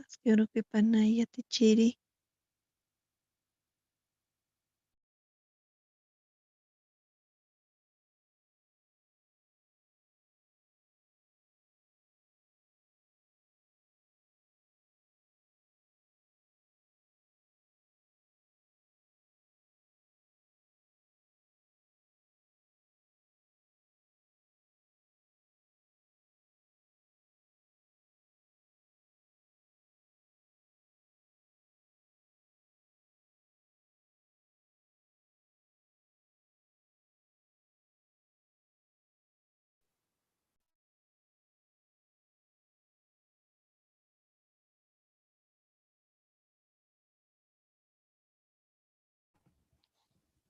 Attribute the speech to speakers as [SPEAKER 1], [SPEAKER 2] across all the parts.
[SPEAKER 1] Askurupipanay yatichiri.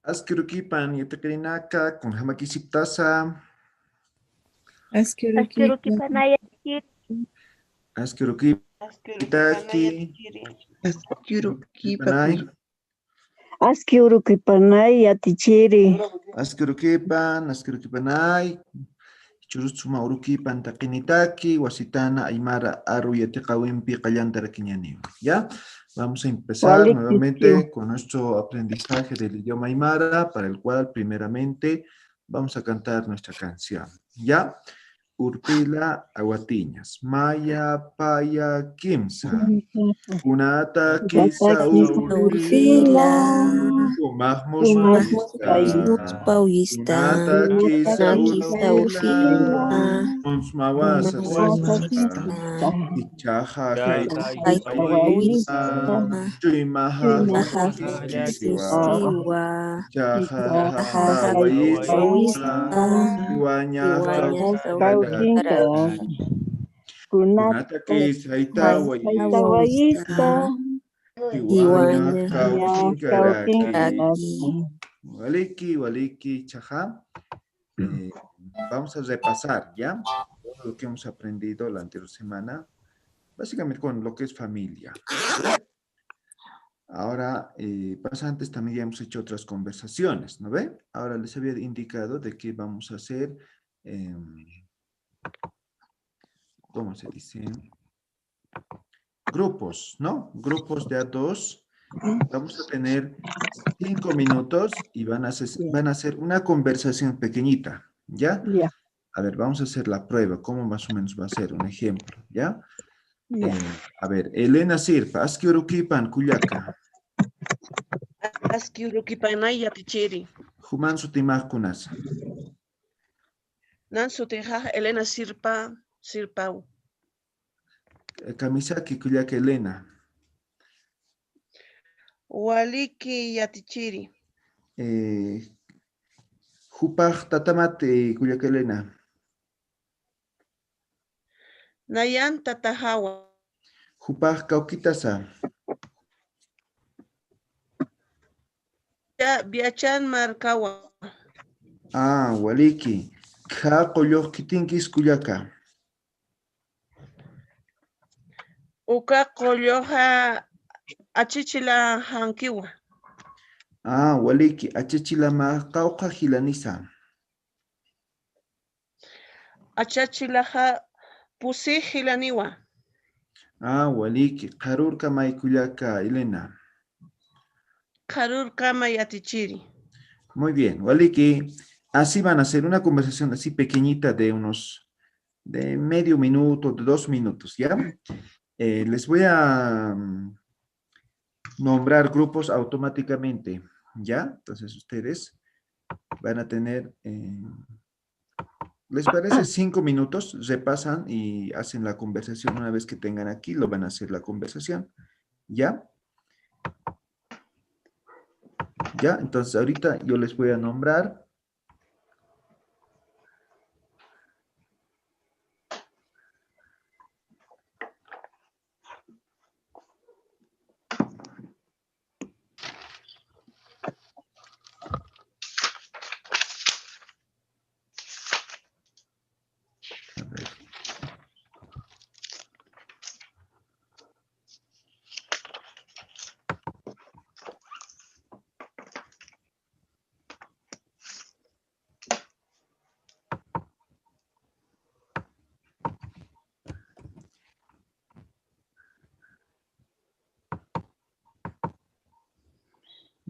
[SPEAKER 2] Asquiruquipan yatacarinaka con jamakisiptasa.
[SPEAKER 3] Asquiruquipanay yatichiri.
[SPEAKER 2] Asquiruquipitaki. Asquiruquipanay.
[SPEAKER 4] Asquiuruquipanay yatichiri.
[SPEAKER 2] Asquiruquipanay. Churusuma uruquipan taquinitaki. Wasitana aymara aru yatiqawimpi qallantaraquiñani. ¿Ya? Vamos a empezar nuevamente con nuestro aprendizaje del idioma aymara, para el cual primeramente vamos a cantar nuestra canción. ¿Ya? Urpila aguatiñas. Maya paya kimsa. Kunata kisa
[SPEAKER 1] Urpila.
[SPEAKER 2] Umahmus
[SPEAKER 1] Paulista.
[SPEAKER 2] Kunata kisa
[SPEAKER 1] Urpila.
[SPEAKER 2] Mawasa Ichaja Haitawisa Chuimaha Kisiwa Ichaja Hawisa Iwaña Kaukinka Kunata kisa Haitawisa Iwaña Kaukinkaraki. Waliki, chaja. Vamos a repasar, ¿ya? Todo lo que hemos aprendido la anterior semana, básicamente con lo que es familia. Ahora, antes también ya hemos hecho otras conversaciones, ¿no ve? Ahora les había indicado de que vamos a hacer, ¿cómo se dice? Grupos, ¿no? Grupos de a dos. Vamos a tener 5 minutos y van a hacer una conversación pequeñita, ¿ya? A ver, vamos a hacer la prueba. ¿Cómo más o menos va a ser? Un ejemplo, ¿ya? A ver, Elena Sirpa, Asquiuruquipan, Cuyaca.
[SPEAKER 5] Asquiuruquipanay yatichiri.
[SPEAKER 2] Juman Sutimajkunas.
[SPEAKER 5] Nan sutija Elena Sirpau.
[SPEAKER 2] Kamisaki, Cuyaca, Elena.
[SPEAKER 5] Waliki yatichiri.
[SPEAKER 2] Jupaj Tatamate, Cuyaca, Elena.
[SPEAKER 5] Nayan tatahawa.
[SPEAKER 2] Jupaj Cauquitasa.
[SPEAKER 5] Biachan markawa.
[SPEAKER 2] Waliki. Kha Koyoh Kitinkis, Cuyaca.
[SPEAKER 5] Uka kolloja achichila hankiwa.
[SPEAKER 2] Waliki. Achachilama Cauca Gilanisa.
[SPEAKER 5] Achachilaja pusijilaniwa.
[SPEAKER 2] Waliki. Karurka Maikuyaca, Elena.
[SPEAKER 5] Karur kama yatichiri.
[SPEAKER 2] Muy bien, Waliki. Así van a hacer una conversación así pequeñita de medio minuto, de 2 minutos, ¿ya? Les voy a nombrar grupos automáticamente, ¿ya? Entonces ustedes van a tener, ¿les parece 5 minutos? Repasan y hacen la conversación. Una vez que tengan aquí, lo van a hacer la conversación, ¿ya? ¿Ya? Entonces ahorita yo les voy a nombrar. A ver.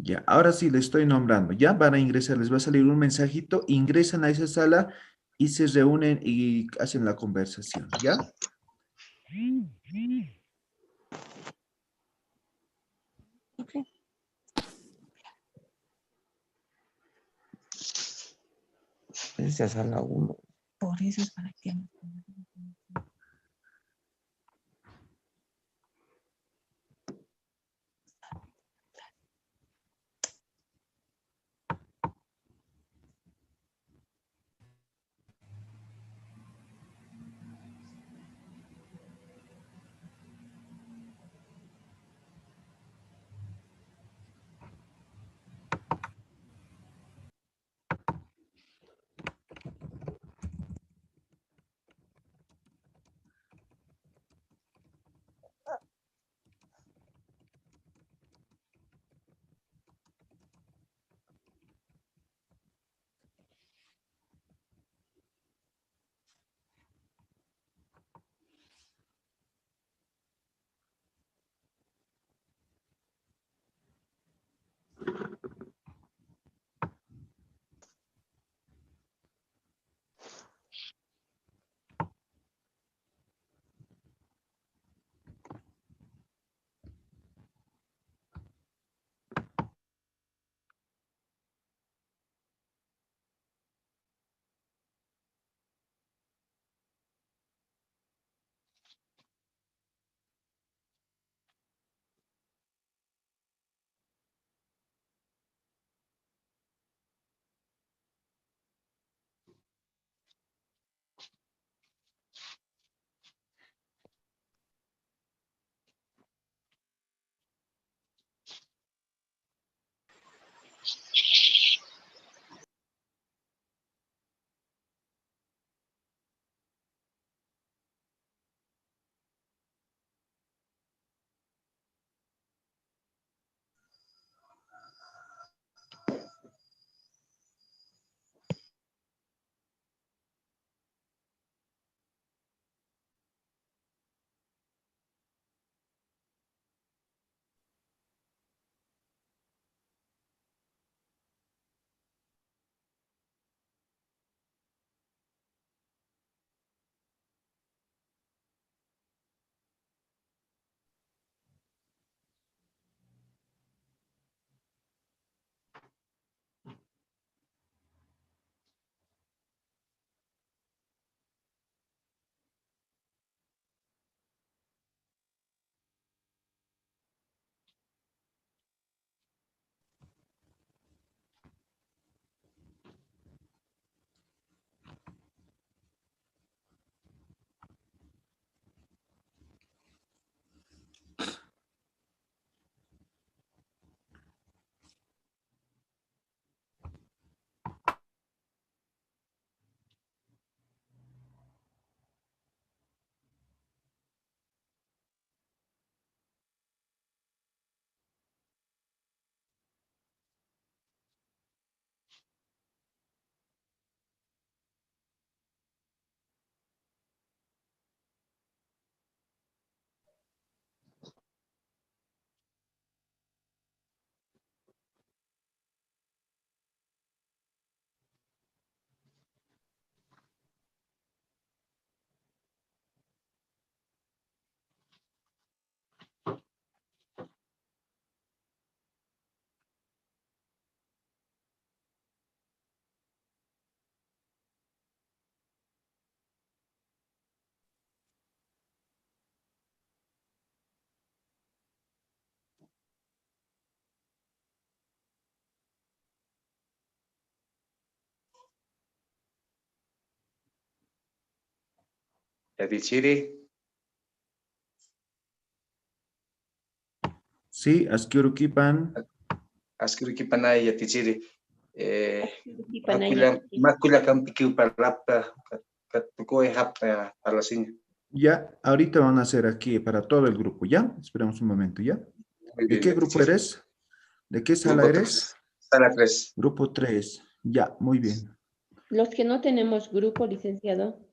[SPEAKER 2] Ya, ahora sí, le estoy nombrando. Ya van a ingresar, les va a salir un mensajito, ingresan a esa sala y se reúnen y hacen la conversación, ¿ya?
[SPEAKER 5] Ok.
[SPEAKER 6] Esa es a la 1.
[SPEAKER 1] Por eso es para que...
[SPEAKER 7] Yatichiri,
[SPEAKER 2] Sí, Asquiuruquipan.
[SPEAKER 7] Askurukipanay, Yatichiri.
[SPEAKER 3] Panaya.
[SPEAKER 7] Makuya Kampiku Parapta, Katukoe Hapta, Palasin.
[SPEAKER 2] Ya, ahorita van a hacer aquí para todo el grupo, ¿ya? Esperamos un momento, ¿ya?
[SPEAKER 7] Muy
[SPEAKER 2] ¿De
[SPEAKER 7] bien,
[SPEAKER 2] qué grupo
[SPEAKER 7] Yatichiri.
[SPEAKER 2] eres? ¿De qué sala
[SPEAKER 7] Grupo
[SPEAKER 2] eres?
[SPEAKER 7] 3. Sala 3.
[SPEAKER 2] Grupo 3. Ya, muy bien.
[SPEAKER 3] Los que no tenemos grupo, licenciado.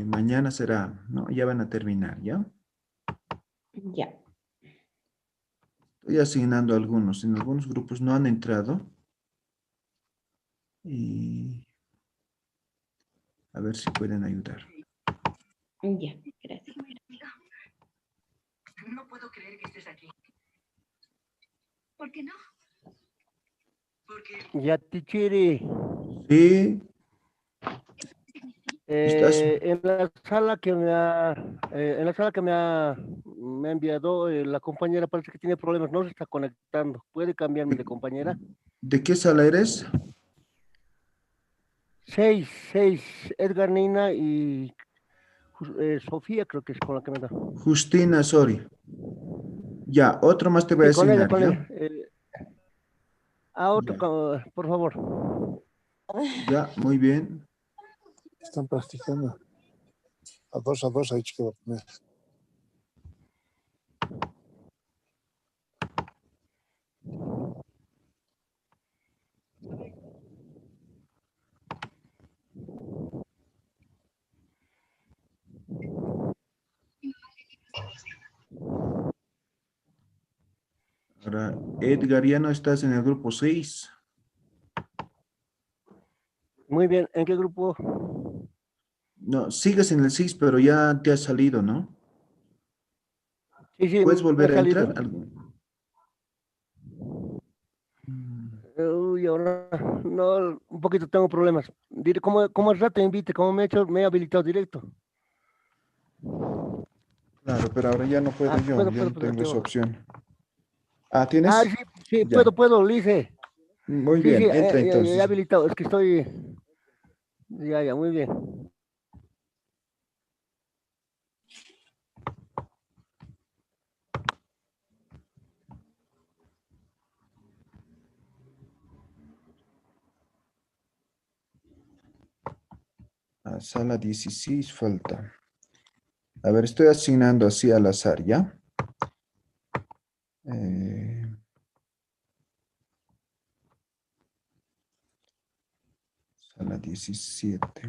[SPEAKER 2] Mañana será, ¿no? Ya van a terminar, ¿ya?
[SPEAKER 3] Ya.
[SPEAKER 2] Estoy asignando algunos. En algunos grupos no han entrado. Y a ver si pueden ayudar.
[SPEAKER 3] Ya, gracias.
[SPEAKER 8] No puedo creer que estés aquí. ¿Por qué no? Porque
[SPEAKER 9] Yatichiri,
[SPEAKER 2] Sí. ¿Estás?
[SPEAKER 9] en la sala que me ha, me ha enviado la compañera parece que tiene problemas, no se está conectando. ¿Puede cambiarme de compañera?
[SPEAKER 2] ¿De qué sala eres?
[SPEAKER 9] 6, Edgar Nina y Sofía creo que es con la que me da.
[SPEAKER 2] Justina Sori. Ya, otro más te voy a
[SPEAKER 9] Sí, con ella,
[SPEAKER 2] asignar, ¿ya?
[SPEAKER 9] A otro,
[SPEAKER 2] Ya.
[SPEAKER 9] por favor.
[SPEAKER 2] Ya, muy bien.
[SPEAKER 10] Están practicando. A dos ha dicho que va a poner.
[SPEAKER 2] Ahora, Edgar, ya no estás en el grupo 6.
[SPEAKER 9] Muy bien, ¿en qué grupo?
[SPEAKER 2] No, sigues en el 6, pero ya te has salido, ¿no?
[SPEAKER 9] Sí,
[SPEAKER 2] ¿Puedes
[SPEAKER 9] me he
[SPEAKER 2] volver a
[SPEAKER 9] salido.
[SPEAKER 2] entrar?
[SPEAKER 9] Uy, ahora no, un poquito tengo problemas. ¿Cómo es rato invite? ¿Cómo me he habilitado directo?
[SPEAKER 2] Claro, pero ahora ya no puedo yo,
[SPEAKER 9] puedo,
[SPEAKER 2] ya no
[SPEAKER 9] aquí
[SPEAKER 2] tengo esa
[SPEAKER 9] abajo.
[SPEAKER 2] opción. Ah, ¿tienes?
[SPEAKER 9] Sí,
[SPEAKER 2] Ya.
[SPEAKER 9] puedo, Lice.
[SPEAKER 2] Muy
[SPEAKER 9] Sí,
[SPEAKER 2] bien, entra
[SPEAKER 9] ya
[SPEAKER 2] entonces.
[SPEAKER 9] he habilitado, es que estoy... Ya, muy bien.
[SPEAKER 2] A sala 16 falta. A ver, estoy asignando así al azar, ¿ya? Sala 17.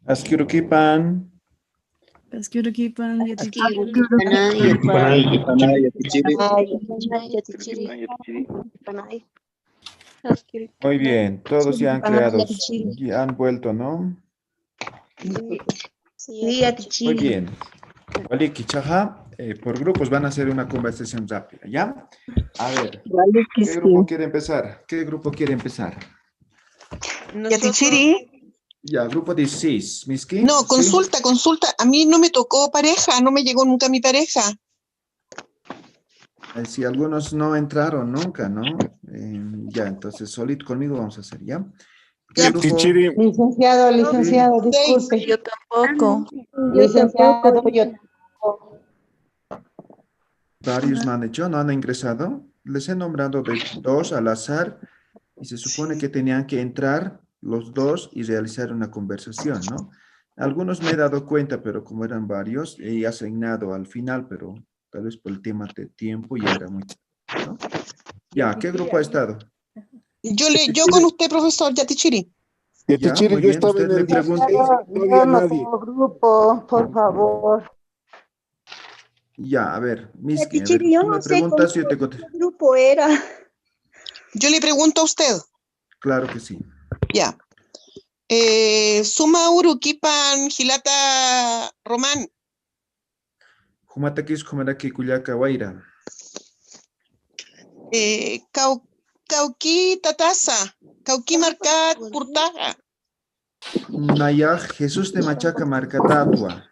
[SPEAKER 2] Askyrukipan.
[SPEAKER 1] Paskiyurukipan yatichiri.
[SPEAKER 7] Panay, Yatichiri.
[SPEAKER 5] Yatichiri.
[SPEAKER 2] Muy bien, todos ya han
[SPEAKER 5] Ah,
[SPEAKER 2] creado,
[SPEAKER 5] sí.
[SPEAKER 2] ya han vuelto, ¿no?
[SPEAKER 3] Sí, ya te
[SPEAKER 2] Muy
[SPEAKER 3] chiri.
[SPEAKER 2] bien. Vale, Kichaja, por grupos van a hacer una conversación rápida, ¿ya? A ver, ¿qué grupo quiere empezar? ¿Qué grupo quiere empezar?
[SPEAKER 1] Yatichiri.
[SPEAKER 2] Ya, grupo 16. ¿Miski?
[SPEAKER 1] No,
[SPEAKER 2] ¿Sí?
[SPEAKER 1] consulta. A mí no me tocó pareja, no me llegó nunca mi pareja.
[SPEAKER 2] Si algunos no entraron nunca, ¿no? Ya, entonces, solito conmigo vamos a hacer, ¿ya? ¿Qué
[SPEAKER 1] Ya.
[SPEAKER 2] grupo?
[SPEAKER 3] Licenciado, disculpe.
[SPEAKER 5] Yo tampoco.
[SPEAKER 3] Licenciado, yo
[SPEAKER 2] Varios no han hecho, no han ingresado. Les he nombrado de 2 al azar y se supone que tenían que entrar los 2 y realizar una conversación, ¿no? Algunos me he dado cuenta, pero como eran varios, he asignado al final, pero tal vez por el tema de tiempo ya era muy tarde, ¿no? Ya, ¿qué grupo ha estado?
[SPEAKER 1] Yo con usted, profesor Yatichiri.
[SPEAKER 2] Ya,
[SPEAKER 10] Yatichiri,
[SPEAKER 2] muy
[SPEAKER 10] yo
[SPEAKER 2] bien.
[SPEAKER 10] estaba
[SPEAKER 2] Usted
[SPEAKER 10] en
[SPEAKER 2] me
[SPEAKER 10] el
[SPEAKER 2] pregunta.
[SPEAKER 10] 16, no había nadie.
[SPEAKER 3] grupo, por favor.
[SPEAKER 2] Ya, a ver, Miski, a ver,
[SPEAKER 5] Yatichiri, yo
[SPEAKER 2] tú me
[SPEAKER 5] no sé con
[SPEAKER 2] preguntas y yo te contesto.
[SPEAKER 5] qué grupo era.
[SPEAKER 1] Yo le pregunto a usted.
[SPEAKER 2] Claro que sí.
[SPEAKER 1] Ya. Suma Uruquipan Gilata Román.
[SPEAKER 2] Jumatakis Kumaraki Kuyaka Waira.
[SPEAKER 1] Cauqui Tatasa. Cauqui Marcat Purtaja.
[SPEAKER 2] Nayaj Jesús de Machaca Marcatatua.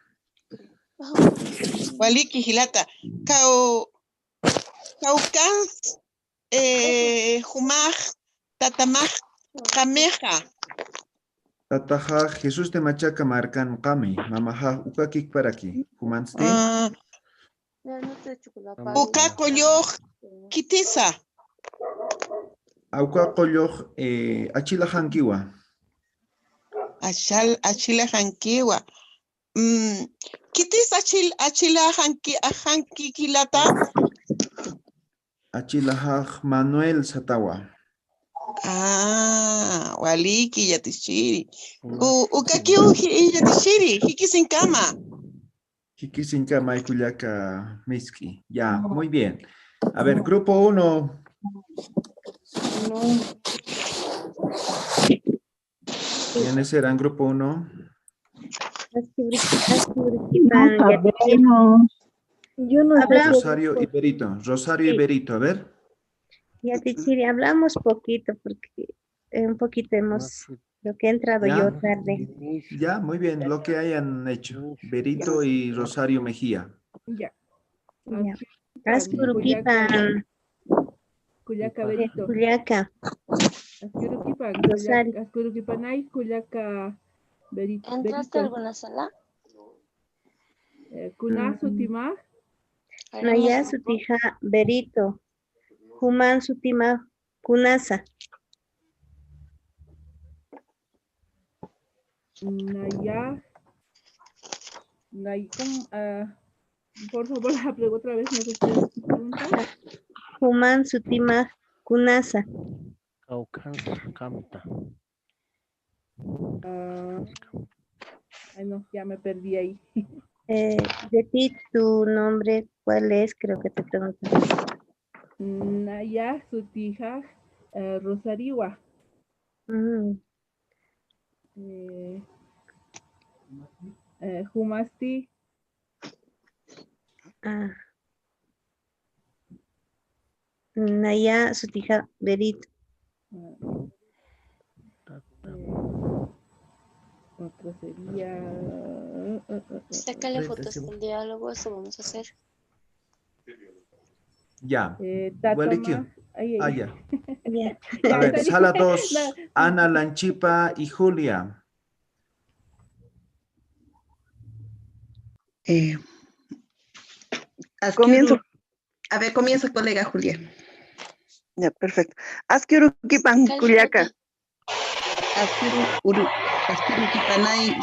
[SPEAKER 1] Waliki Gilata. Caucans Jumaj Tatamaj Cameja.
[SPEAKER 2] Tataja Jesús de Machaca Marcan Kami. Mamaja Ukakik Paraki. Humansti.
[SPEAKER 1] Ucacoyoj Kitisa.
[SPEAKER 2] Auka Koyoj Achila Hankiwa.
[SPEAKER 1] Achila Hankiwa. Kitis Achila Hanki Kilata.
[SPEAKER 2] Achila Manuel Satawa.
[SPEAKER 1] Waliki Yatichiri. Ukakiu Yatichiri. Hiki sin cama.
[SPEAKER 2] Hikisinka Maikuyaka Miski. Ya, muy bien. A ver, grupo 1. ¿Quiénes eran grupo 1?
[SPEAKER 4] Yo no sé.
[SPEAKER 2] Rosario y Berito. Rosario y Berito, a ver.
[SPEAKER 11] Yatichiri, hablamos poquito porque un poquito hemos, lo que he entrado
[SPEAKER 2] Ya.
[SPEAKER 11] yo tarde.
[SPEAKER 2] Ya, muy bien, lo que hayan hecho. Berito y Rosario Mejía.
[SPEAKER 12] Ya.
[SPEAKER 11] Ya. Askurukipan,
[SPEAKER 12] Cuyaca Berito.
[SPEAKER 11] Cuyaca, Rosario.
[SPEAKER 12] Ascuruquipanay, Cuyaca Berito.
[SPEAKER 5] ¿Entraste a alguna sala?
[SPEAKER 12] Kuna Sutimaj.
[SPEAKER 11] Naya Sutija Berito, Human Sutima Kunasa.
[SPEAKER 12] Naya. Por favor, la pregunto otra vez. ¿Me pregunta?
[SPEAKER 11] Human Sutima Kunasa.
[SPEAKER 9] Kamta.
[SPEAKER 12] Ay, no, ya me perdí ahí.
[SPEAKER 11] De ti, tu nombre, ¿cuál es? Creo que te preguntan.
[SPEAKER 12] Naya Sutija Rosariwa. Humasti.
[SPEAKER 11] Naya Sutija Berito.
[SPEAKER 12] Otra sería.
[SPEAKER 5] Sácale fotos del diálogo, eso vamos a hacer.
[SPEAKER 2] Ya.
[SPEAKER 12] Tatama.
[SPEAKER 2] Ya. A ver, sala 2. Ana Lanchipa y Julia.
[SPEAKER 13] Comienzo. A ver, comienza, colega Julia. Ya, perfecto. Asquirukipan, Culiaca. Asquirukipanay,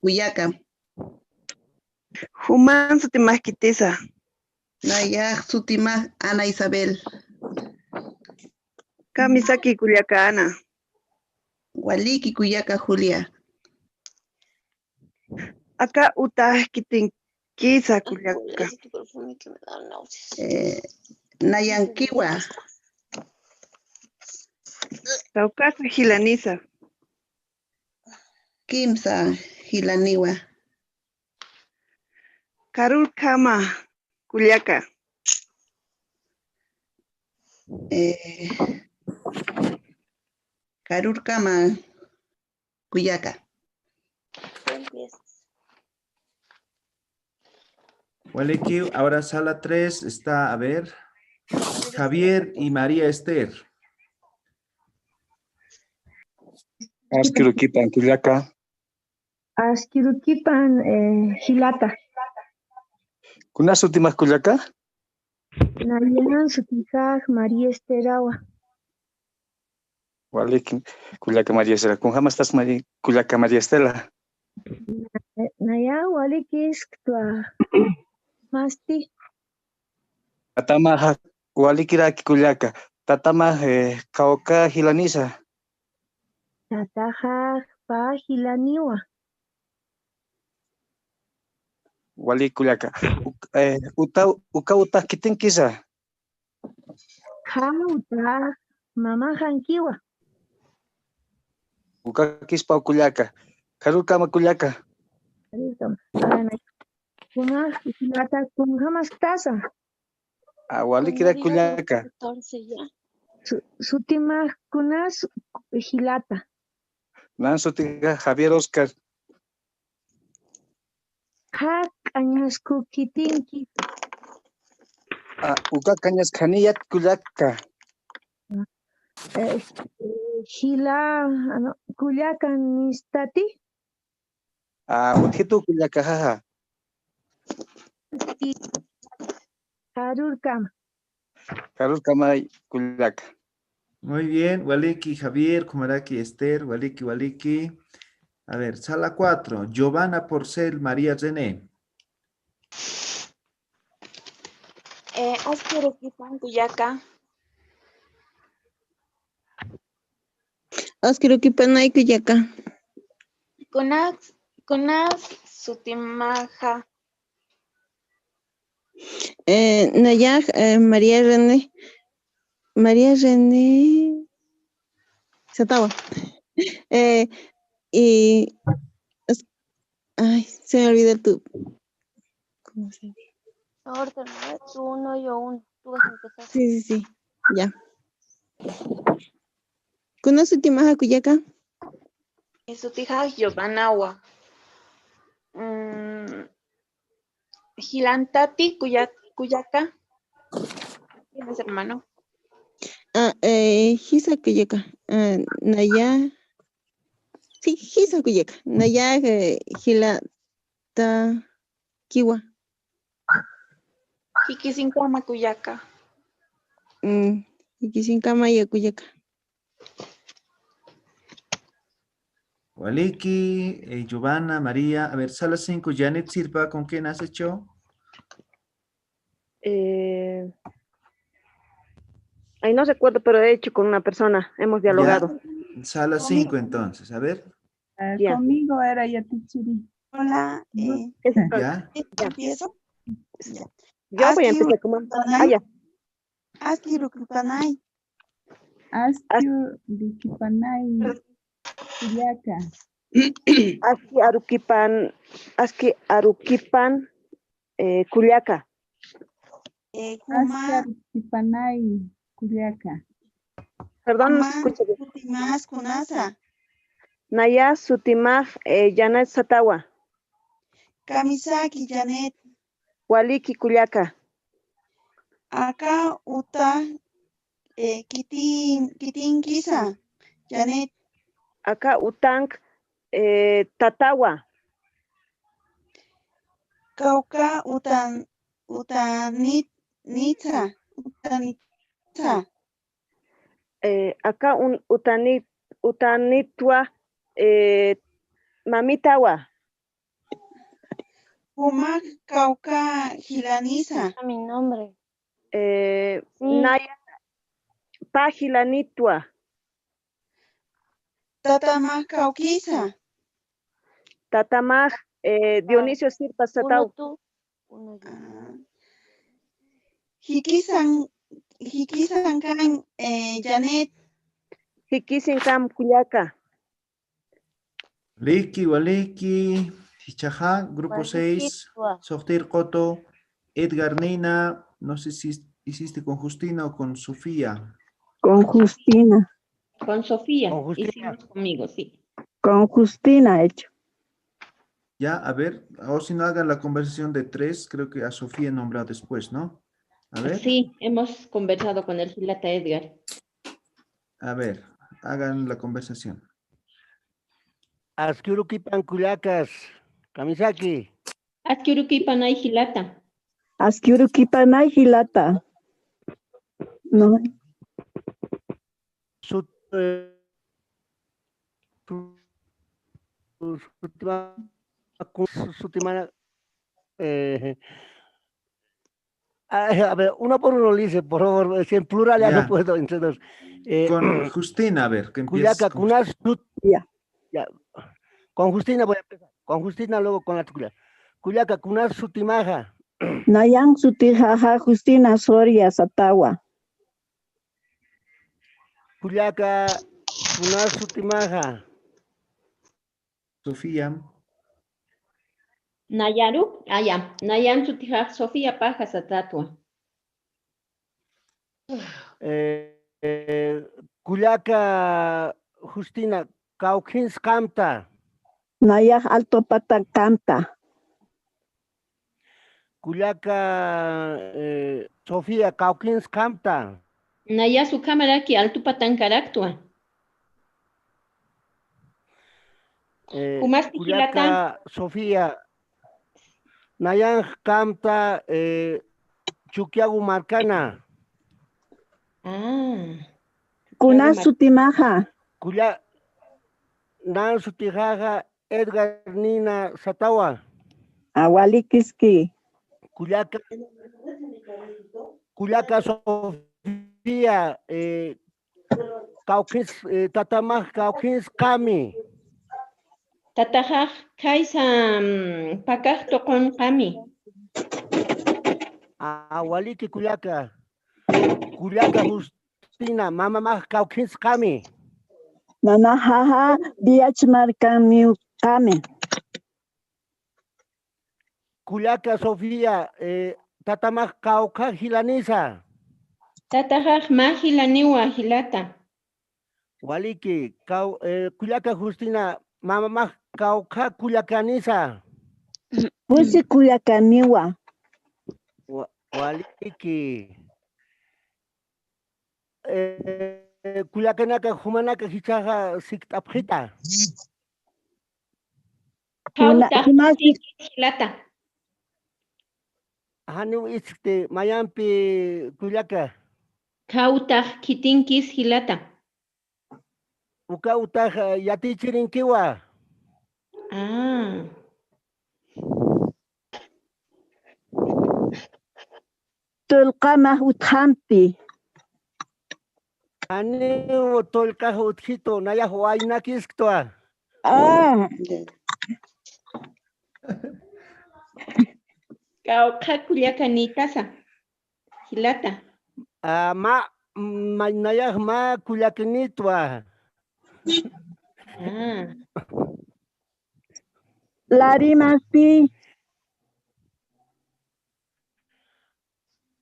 [SPEAKER 13] Cuyaca. Human Sutimaj Kitesa. Naya Sutimaj Ana Isabel. Kamisaki Culiaca Ana. Waliki Cuyaca Julia. Acá Utah Kitin. Kisa Culiaca. Nayanquiwa.
[SPEAKER 3] Caucasa Gilaniza.
[SPEAKER 13] Kimsa Gilaniwa.
[SPEAKER 3] Carulcama Culiaca.
[SPEAKER 13] Carurcama Cuyaca.
[SPEAKER 2] Waliki, ahora sala 3 está, a ver, Javier y María Esther.
[SPEAKER 7] Asquiruquipan, Culiaca.
[SPEAKER 4] Asquiruquipan, Gilata.
[SPEAKER 7] ¿Kunas últimas Culiaca?
[SPEAKER 4] Nayan, Sutijaj, María Esterawa.
[SPEAKER 7] Waliki, Culiaca María Estela. ¿Con jamás estás Culiaca María Estela?
[SPEAKER 4] Naya, Walikis, Masti.
[SPEAKER 7] Tatama, Walikira Culiaca. Tatama, Cauca Gilaniza.
[SPEAKER 4] Tataja, Pa, Gilaniwa.
[SPEAKER 7] Wali Culiaca. Uta Kitinkisa.
[SPEAKER 4] Kauta, Mama Hankiwa.
[SPEAKER 7] Uka Kispa Culiaca. Carulcama Culiaca.
[SPEAKER 4] Kuna Gilata, con jamás taza.
[SPEAKER 7] Walikira Culiaca.
[SPEAKER 4] Sutima, Kunas, Gilata.
[SPEAKER 7] Nansotiga Javier Oscar.
[SPEAKER 4] Cañasco Kitinki.
[SPEAKER 7] Uka Cañas Canillat Culiaca.
[SPEAKER 4] Gila, Culiaca Nistati.
[SPEAKER 7] Utjitu Culiaca, jaja.
[SPEAKER 4] Carulcama.
[SPEAKER 7] Carulcama Culiaca.
[SPEAKER 2] Muy bien, Waliki, Javier, Kumaraki, Esther, Waliki. A ver, sala 4, Giovanna Porcel, María René.
[SPEAKER 5] Asquiruquipan, Cuyaca.
[SPEAKER 13] Asquiruquipanay Cuyaca.
[SPEAKER 5] Kunas Sutimaja.
[SPEAKER 13] Nayaj, María René. María René. Satawa. Y. Ay, se me olvidó tu. ¿Cómo se dice?
[SPEAKER 5] Orden, tú uno, yo uno. Tú vas a empezar.
[SPEAKER 13] Sí. Ya. ¿Conoce Timaja Cuyaca?
[SPEAKER 5] Sutija Giovanawa. Gilantati Cuyaca. ¿Tienes hermano?
[SPEAKER 13] Gisa Cuyaca. Naya. Sí, Gisa Cuyaca. Naya Gilata Kiwa.
[SPEAKER 5] Jikisinkama Cuyaca.
[SPEAKER 13] Jikisinkama y Cuyaca.
[SPEAKER 2] Waliki, Giovanna, María. A ver, sala 5, Janet Silva, ¿con quién has hecho?
[SPEAKER 14] Ay, no recuerdo, pero he hecho con una persona. Hemos dialogado.
[SPEAKER 2] Ya, sala 5 entonces, a ver.
[SPEAKER 12] Conmigo era Yatichiri.
[SPEAKER 15] Hola.
[SPEAKER 2] ¿Ya?
[SPEAKER 15] ¿Empiezo?
[SPEAKER 14] Yo voy a empezar como... ya.
[SPEAKER 12] Asquiruquipanay. Culiaca.
[SPEAKER 14] Asquiruquipan, Culiaca.
[SPEAKER 12] Asquiruquipanay, Culiaca.
[SPEAKER 14] Perdón, no se escucha bien.
[SPEAKER 15] Sutimas Kunasa.
[SPEAKER 14] Naya Sutimaj, Janet Satawa.
[SPEAKER 15] Kamisaki Janet.
[SPEAKER 14] Waliki Culiaca.
[SPEAKER 15] Acá Uta Kitin Kisa. Janet.
[SPEAKER 14] Acá Utang Tatawa.
[SPEAKER 15] Cauca Utanitza.
[SPEAKER 14] Acá un Utanitwa Mamitawa.
[SPEAKER 15] Uma Cauca Gilaniza.
[SPEAKER 5] A mi nombre.
[SPEAKER 14] Naya Pagilanitwa.
[SPEAKER 15] Tatamaj Cauquisa.
[SPEAKER 14] Tatamaj Dionisio Sirpa Satau.
[SPEAKER 5] Uno tú, uno yo.
[SPEAKER 15] Jikisan kan Janet.
[SPEAKER 14] Hikisin kam Culiaca.
[SPEAKER 2] Waliki, Hichaja, grupo 6, Sortir Coto, Edgar Nina, no sé si hiciste con Justina o con Sofía.
[SPEAKER 4] Con Justina.
[SPEAKER 16] Con Sofía.
[SPEAKER 9] Con Justina.
[SPEAKER 16] Hicimos conmigo, sí.
[SPEAKER 4] Con Justina hecho.
[SPEAKER 2] Ya, a ver, o si no hagan la conversación de 3, creo que a Sofía nombra después, ¿no? A ver.
[SPEAKER 16] Sí, hemos conversado con el Gilata Edgar.
[SPEAKER 2] A ver, hagan la conversación.
[SPEAKER 9] Asquiuruquipan Culiacas, Kamisaki.
[SPEAKER 16] Asquiuruquipanay Gilata.
[SPEAKER 4] Asquiuruquipanay Gilata. No.
[SPEAKER 9] A ver, uno por uno, Lice, por favor, si en plural ya
[SPEAKER 2] Ya.
[SPEAKER 9] no puedo, entre dos.
[SPEAKER 2] Con Justina, a ver, que
[SPEAKER 9] Culiaca,
[SPEAKER 2] empieces. Con...
[SPEAKER 9] ya. Con Justina voy a empezar. Con Justina, luego con la tuya. Culiaca, Kunas Sutimaja.
[SPEAKER 4] Nayan Sutijaja Justina Soria Satawa.
[SPEAKER 9] Culiaca, Kunas Sutimaja.
[SPEAKER 2] Sofía.
[SPEAKER 16] Nayaru, ya. Nayan Sutija, Sofía Paja Satatua.
[SPEAKER 9] Culiaca, Justina, Cauquins Camta.
[SPEAKER 4] Naya Alto Pata Canta.
[SPEAKER 9] Culiaca, Sofía, Cauquins Camta.
[SPEAKER 16] Naya su cámara aquí, alto patán caractua. Kumas
[SPEAKER 9] Culiaca, Sofía, Nayan Camta, Chuquiagu Marcana.
[SPEAKER 4] Kunas Sutimaja.
[SPEAKER 9] Culia, Nan Sutijaja, Edgar Nina Satawa.
[SPEAKER 4] Awalikiski.
[SPEAKER 9] Culiaca Sofía, Cauquins, Tatamaj Cauquins Kami.
[SPEAKER 16] Tatajaj Kaisam Pakaj Tokon Kami.
[SPEAKER 9] Awaliki Culiaca. Culiaca Justina, Mamamaj Cauquins Kami.
[SPEAKER 4] Nana Jaja Biachmarcamiu Kame.
[SPEAKER 9] Culiaca Sofía, Tatamaj Cauca Gilanisa.
[SPEAKER 16] Tatajaj Mahilaniwa Gilata.
[SPEAKER 9] Waliki, Culiaca Justina, Mamamaj Cauca Culiacanisa.
[SPEAKER 4] Pusi Culiacaniwa.
[SPEAKER 9] Waliki. Culiacanaka Humanaka Hichaja Siktapjita.
[SPEAKER 16] Gilata.
[SPEAKER 9] Hanu itzte Mayampi Culiaca.
[SPEAKER 16] Kautaj Kitinkis Gilata.
[SPEAKER 9] Ukautaj Yatichirinkiwa.
[SPEAKER 4] Tulqamah Uthampi.
[SPEAKER 9] Anu Tolkaj Utjito, Naya Huaynakisktwa.
[SPEAKER 16] Kauja Culiacanitasa. Gilata.
[SPEAKER 9] Naya Ma Culiacanitwa.
[SPEAKER 4] Larimasti.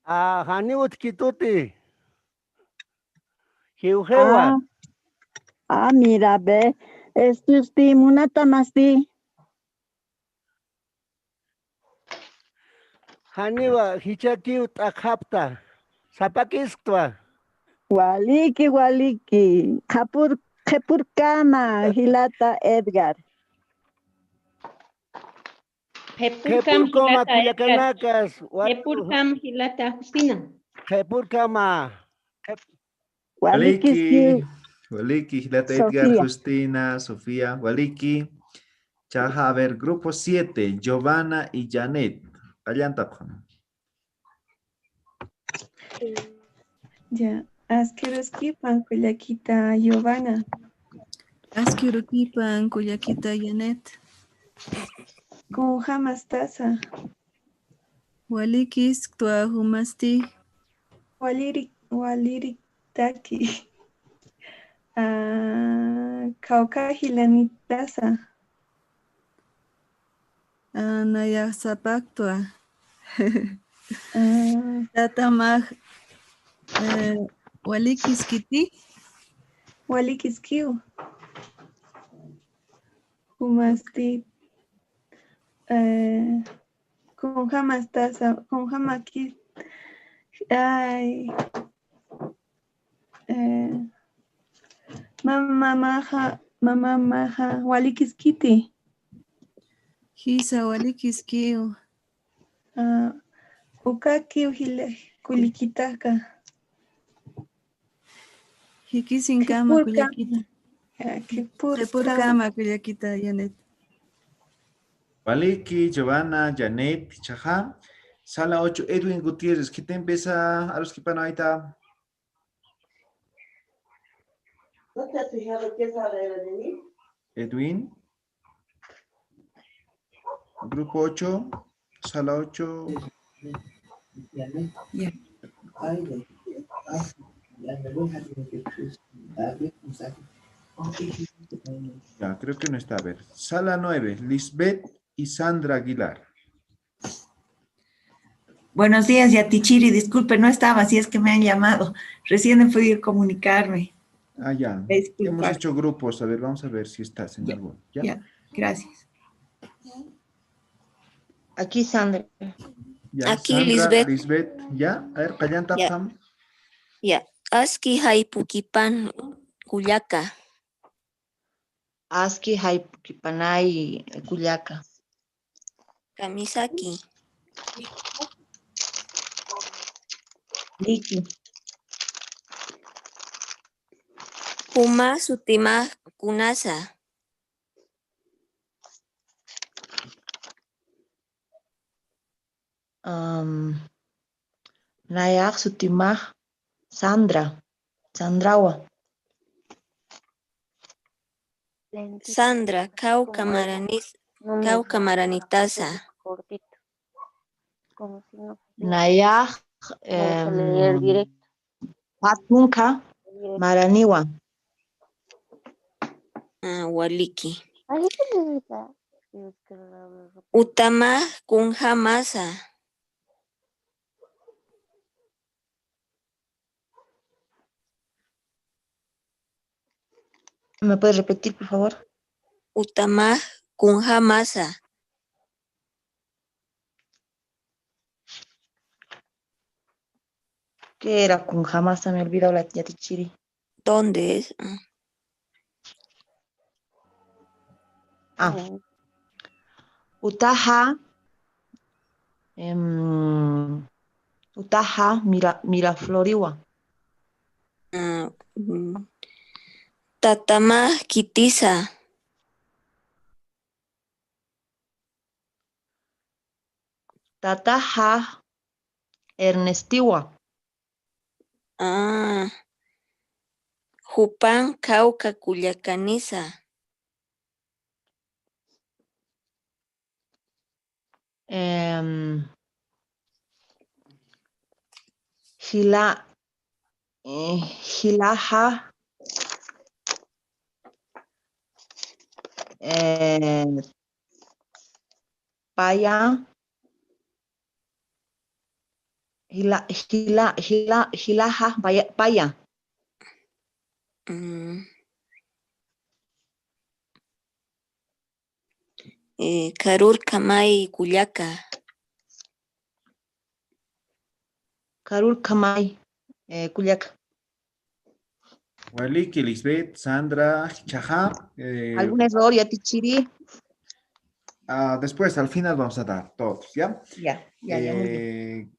[SPEAKER 9] Hani Utkituti. Hiujewa.
[SPEAKER 4] Mira, ve. Estusti Munatamasti.
[SPEAKER 9] Haniwa Hichakiut Akapta. Sapakistwa.
[SPEAKER 4] Waliki. Kepur Kama Gilata Edgar.
[SPEAKER 16] Hepurkam
[SPEAKER 9] Koma
[SPEAKER 16] Gilata
[SPEAKER 9] Culiacanakas.
[SPEAKER 16] Hepurkam Gilata Justina.
[SPEAKER 9] Kepurkama.
[SPEAKER 2] Waliki, Gilata Edgar,
[SPEAKER 4] Sofía.
[SPEAKER 2] Justina, Sofía, Waliki. Chaja, a ver, grupo 7, Giovanna y Janet. Allantapjan.
[SPEAKER 15] Ya. Asquiruskipan Culiaquita Giovanna.
[SPEAKER 12] Asquiuruquipan Culiaquita Janet.
[SPEAKER 15] Con Hamastasa.
[SPEAKER 12] Walikis Tua Humasti.
[SPEAKER 15] Walirik Taki. Kauka hilanitasa.
[SPEAKER 17] Naya sapactua. Tatamaj walikiskiti.
[SPEAKER 15] Walikiskiu. Humasti. Con jamastasa. Con jamaki. Ay. Mama maja walikiskiti.
[SPEAKER 17] Hisa walikiskiu.
[SPEAKER 15] Ukakiu hile kulikitaka.
[SPEAKER 17] Hikisin kama kuyakita. Kipur kama kuyakita, Janet.
[SPEAKER 2] Waliki, Giovanna, Janet, Chaja. Sala 8, Edwin Gutiérrez. ¿Qué te empieza a los que pan ahorita?
[SPEAKER 13] ¿No te has fijado qué sala era de mí?
[SPEAKER 2] Edwin. Grupo 8, sala 8.
[SPEAKER 17] Yeah.
[SPEAKER 2] Ya, creo que no está. A ver. Sala 9, Lisbeth y Sandra Aguilar.
[SPEAKER 18] Buenos días, Yatichiri. Disculpe, no estaba, si es que me han llamado. Recién he podido comunicarme.
[SPEAKER 2] Ah, ya. Hemos hecho grupos. A ver, vamos a ver si estás en algo. ¿Ya?
[SPEAKER 18] Ya, gracias.
[SPEAKER 5] Aquí Sandra.
[SPEAKER 2] Ya,
[SPEAKER 19] Aquí
[SPEAKER 2] Sandra,
[SPEAKER 19] Lisbeth.
[SPEAKER 2] Lisbeth. ¿Ya? A ver, Callanta.
[SPEAKER 19] Ya. Ya. Aski Haipukipan Cuyaca.
[SPEAKER 5] Aski Haipukipanay Cuyaca.
[SPEAKER 19] Kamisaki.
[SPEAKER 5] Liki.
[SPEAKER 19] Puma Sutima Kunasa.
[SPEAKER 5] Nayak Sutimah Sandrawa.
[SPEAKER 19] Sandra Caucamaranitasa.
[SPEAKER 5] Nayak Patunka Maraniwa.
[SPEAKER 19] Waliki. Utama Kunhamasa.
[SPEAKER 5] ¿Me puedes repetir, por favor?
[SPEAKER 19] Utama Kunhamasa.
[SPEAKER 5] ¿Qué era Kunhamasa? Me he olvidado la Yatichiri.
[SPEAKER 19] ¿Dónde es?
[SPEAKER 5] Utaha. Utaha Mirafloriwa.
[SPEAKER 19] Tatama Kitisa.
[SPEAKER 5] Tataha Ernestiwa.
[SPEAKER 19] Jupan Cauca Culiacanisa.
[SPEAKER 5] Hilaha Paya Hilaha Paya.
[SPEAKER 19] Karur Kamay Cuyaca.
[SPEAKER 5] Karur Kamay Cuyaca.
[SPEAKER 2] Waliki, Lisbeth, Sandra, Chaja.
[SPEAKER 5] ¿Algún error, Yatichiri?
[SPEAKER 2] Después, al final vamos a dar todos, ¿ya?
[SPEAKER 5] Ya, muy bien.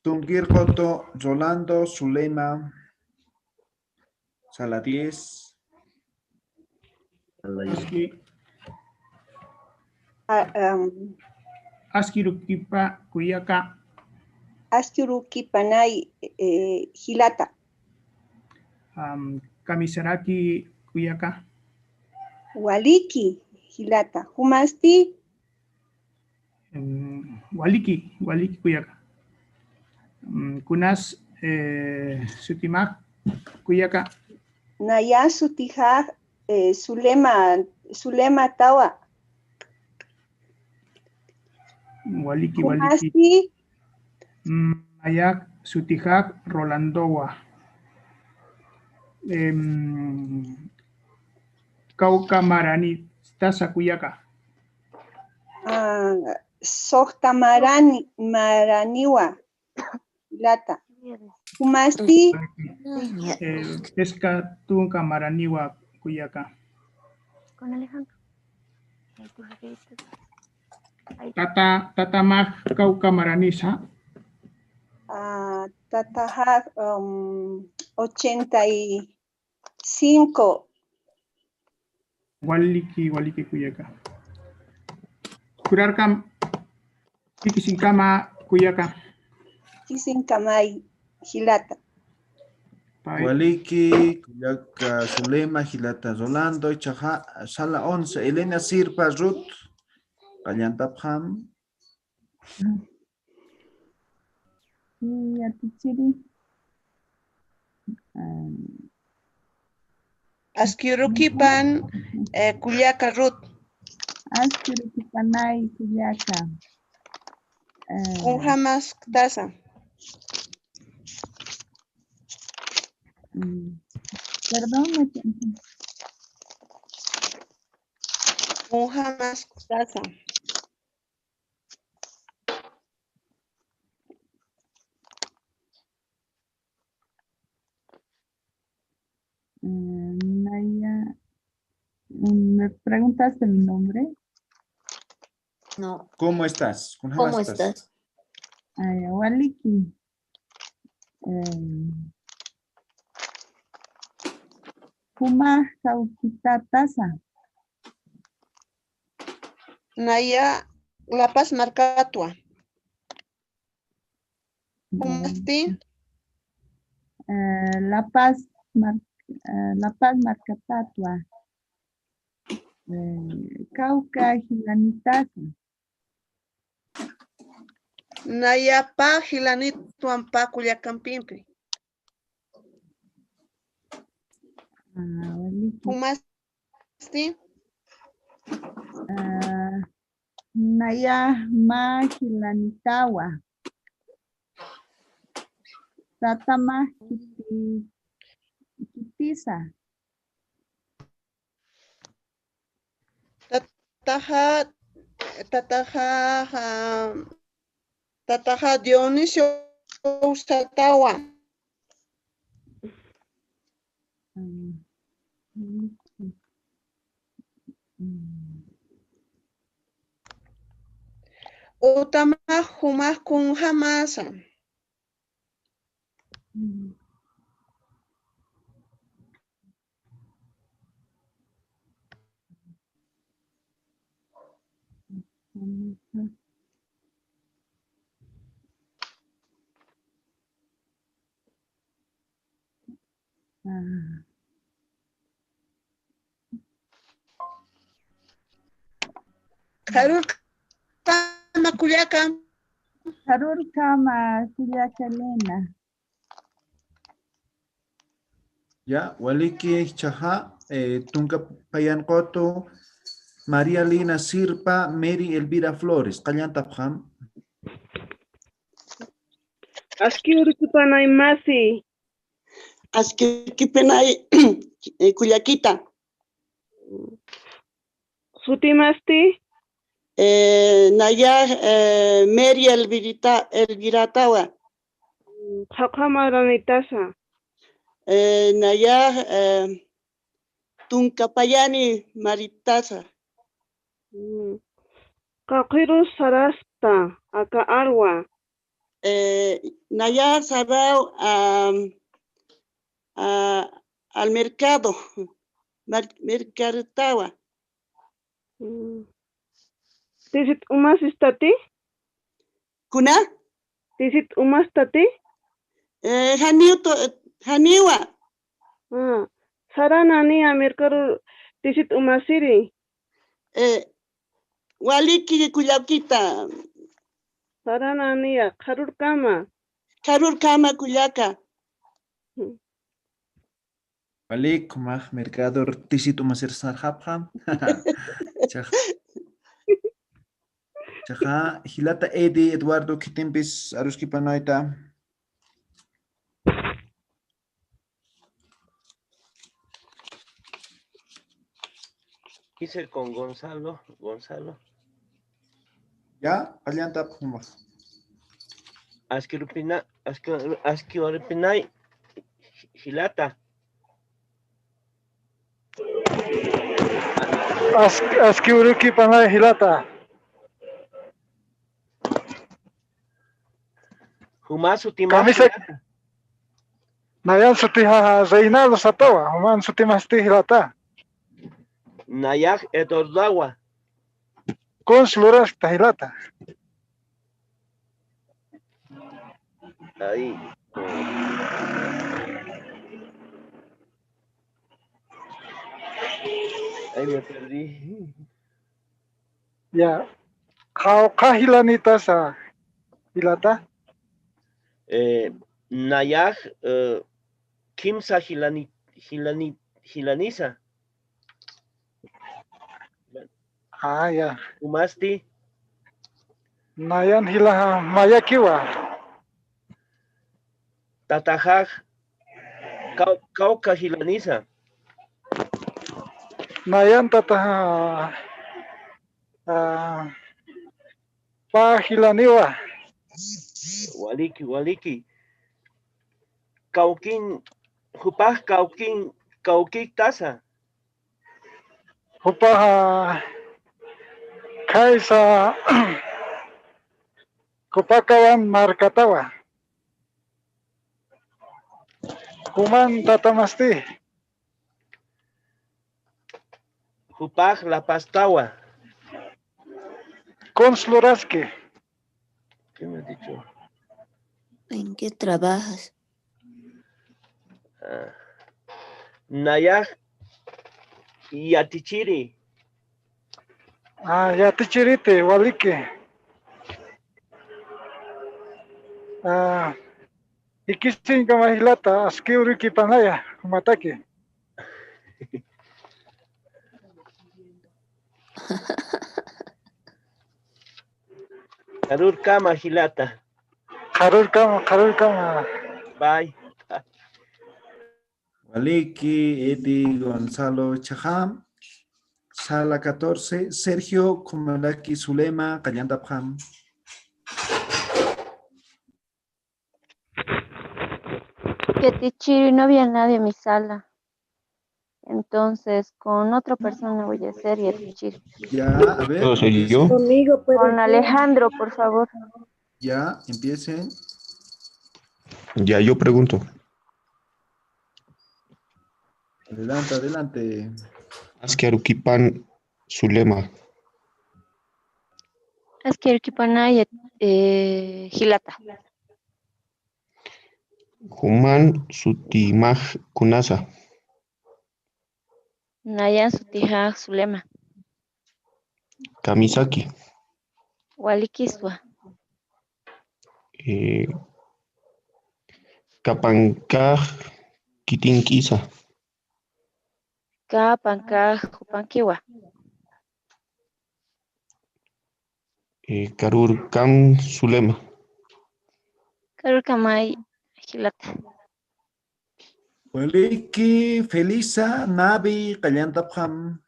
[SPEAKER 2] Tungir Joto, Rolando, Zulema, Sala 10.
[SPEAKER 20] Askirukipa Cuyaca.
[SPEAKER 14] Askirukipanay Hilata.
[SPEAKER 20] Kamisaraki Cuyaca.
[SPEAKER 14] Waliki Hilata. Humasti.
[SPEAKER 20] Waliki Cuyaca. Kunas Sutimak Cuyaca.
[SPEAKER 13] Naya sutija Sulema tawa.
[SPEAKER 20] Waliki.
[SPEAKER 13] Kumasti.
[SPEAKER 20] Ayak sutijak Rolandowa. Cauca Marani Tasa Kuyaka.
[SPEAKER 13] Sokta Maraniwa. Lata. Kumasti.
[SPEAKER 20] Pesca Tunca Maraniwa Kuyaka.
[SPEAKER 11] Con Alejandro.
[SPEAKER 20] Tata Mag Cauca Maranisa.
[SPEAKER 13] Tataja 85.
[SPEAKER 20] Waliki Kuyaka. Kurarkam Kikisinkama Kuyaka.
[SPEAKER 13] Kisinkamay Hilata.
[SPEAKER 2] Waliki, Kuyaka, Zulema, Hilata, Rolando, Chaja, Sala 11, Elena Sirpa, Ruth, Kallantapjam.
[SPEAKER 15] Tichiri.
[SPEAKER 13] Askirukipan Kuyaka Ruth.
[SPEAKER 15] Askirukipanay Kuyaka.
[SPEAKER 13] Kunhamas Tasa.
[SPEAKER 15] Perdón.
[SPEAKER 13] Kunhamas Tasa.
[SPEAKER 15] Naya, ¿me preguntaste mi nombre?
[SPEAKER 19] No.
[SPEAKER 2] ¿Cómo estás?
[SPEAKER 19] ¿Cómo estás?
[SPEAKER 15] Waliki. Kuma Saukita Tasa.
[SPEAKER 13] Naya La Paz Marcatua. Kumasti.
[SPEAKER 15] La Paz Marcatatua. Cauca Gilanitasa.
[SPEAKER 13] Naya Pa Gilanituan Pa Culiacampimpi. Kumasti.
[SPEAKER 15] Naya Ma Gilanitawa. Tatama Kitisa.
[SPEAKER 13] Tataja Dionisio Ustatawa. Utama Humas Kun Hamasa. Harur Kama Kuyaka.
[SPEAKER 15] Harur Kama Kuyaka Lena.
[SPEAKER 2] Ya, Waliki, Chaja, Tunca Payan Coto, María Lina Sirpa, Mary Elvira Flores, Kallantapjam.
[SPEAKER 14] Askirukipanay Masi.
[SPEAKER 13] Askirukipanay Kuyakita.
[SPEAKER 14] Sutimasti.
[SPEAKER 13] Naya Mary Elviratawa.
[SPEAKER 14] Hakamaranitasa.
[SPEAKER 13] Naya Tuncapayani Maritasa.
[SPEAKER 14] Kakiru Sarasta Aka Arwa.
[SPEAKER 13] Naya Sarao al mercado. Mercadetawa.
[SPEAKER 14] Tisit umas istati?
[SPEAKER 13] Kuna?
[SPEAKER 14] Tisit umas tati?
[SPEAKER 13] Haniwa.
[SPEAKER 14] Saranani mercado tisit umasiri.
[SPEAKER 13] Waliki Kuyakita.
[SPEAKER 14] Saranani Karur Kama.
[SPEAKER 13] Karur Kama Kuyaka.
[SPEAKER 2] Balik, kumah mercado tisitu masir sarhapam. Chaja, hilata Edi, Eduardo, Kitimpis, Aruski Panoita.
[SPEAKER 21] Hice con Gonzalo.
[SPEAKER 2] Ya, Alianta, kumah.
[SPEAKER 21] Askioripinay, Hilata.
[SPEAKER 10] Askiuruki panay hilata.
[SPEAKER 21] Humasu
[SPEAKER 10] Kamisa
[SPEAKER 21] Hilata.
[SPEAKER 10] nayan sutiha Reinaldo Satawa, human sutimasti hilata.
[SPEAKER 21] Nayak Etordawa.
[SPEAKER 10] Consluras hilata.
[SPEAKER 21] Ahí. Ahí me perdí.
[SPEAKER 10] Ya. Kahilanita sa hilata.
[SPEAKER 21] Nayak Kimsa Hilanisa.
[SPEAKER 10] Ya.
[SPEAKER 21] Umasti.
[SPEAKER 10] Nayan hilaha mayakiwa.
[SPEAKER 21] Tatajaj. Kauka Hilanisa.
[SPEAKER 10] Nayan tataha Pahilaniwa.
[SPEAKER 21] Waliki. Kaukin. Hupaj Kaukik Tasa.
[SPEAKER 10] Hupaha Kaisa Kupakawan Markatawa. Kuman tatamasti.
[SPEAKER 21] Hupaj La Pastawa.
[SPEAKER 10] Consluraski.
[SPEAKER 21] ¿Qué me has dicho?
[SPEAKER 19] ¿En qué trabajas?
[SPEAKER 21] Nayak Yatichiri.
[SPEAKER 10] Yatichirite, walike. Ikisin kamahilata, askiuriki panaya, mataki.
[SPEAKER 21] Karur Kama Hilata.
[SPEAKER 10] Karur Kama.
[SPEAKER 21] Bye.
[SPEAKER 2] Waliki, Edi, Gonzalo, Chajam. Sala 14, Sergio, Kumalaki, Zulema, Kallantapjam.
[SPEAKER 5] Yatichiri, no había nadie en mi sala. Entonces, con otra persona voy a hacer Yatichiri.
[SPEAKER 2] Ya, a ver.
[SPEAKER 6] ¿Todo soy yo?
[SPEAKER 11] Conmigo puede
[SPEAKER 5] Con
[SPEAKER 11] ser.
[SPEAKER 5] Alejandro, por favor.
[SPEAKER 2] Ya, empiecen.
[SPEAKER 6] Ya, yo pregunto.
[SPEAKER 2] Adelante.
[SPEAKER 6] Askiarukipan Zulema.
[SPEAKER 5] Askiarukipanay, Hilata.
[SPEAKER 6] Human Sutimaj Kunasa.
[SPEAKER 5] Nayan Sutija Zulema.
[SPEAKER 6] Kamisaki.
[SPEAKER 5] Walikiswa.
[SPEAKER 6] Kapankaj Kitinkisa.
[SPEAKER 5] Kapanka Jupankiwa.
[SPEAKER 6] Karur Kam Zulema.
[SPEAKER 5] Karukamay, Hilata.
[SPEAKER 2] Waliki, Felisa, Nabi, Kallantapjam.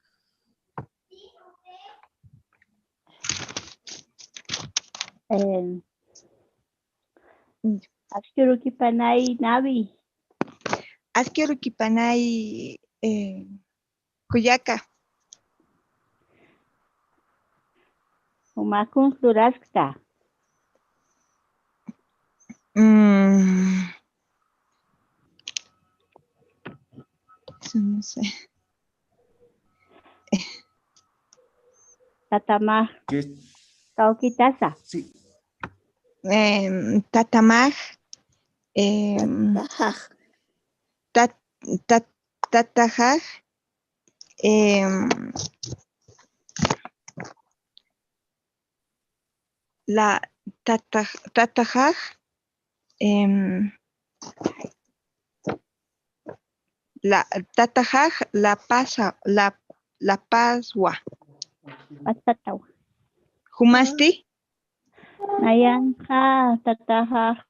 [SPEAKER 15] Askirukipanay Navi.
[SPEAKER 12] Askiarukipanay Kuyaka.
[SPEAKER 15] Humakun Fluraskta.
[SPEAKER 12] No sé.
[SPEAKER 15] Tatamaj.
[SPEAKER 2] ¿Qué?
[SPEAKER 15] Taukitasa.
[SPEAKER 2] Sí.
[SPEAKER 12] Tatamaj. Tatajaj. La Tatajaj.
[SPEAKER 3] La tatajaj, la paswa.
[SPEAKER 15] Patatawa.
[SPEAKER 3] Humasti.
[SPEAKER 15] Nayanja, Tataja,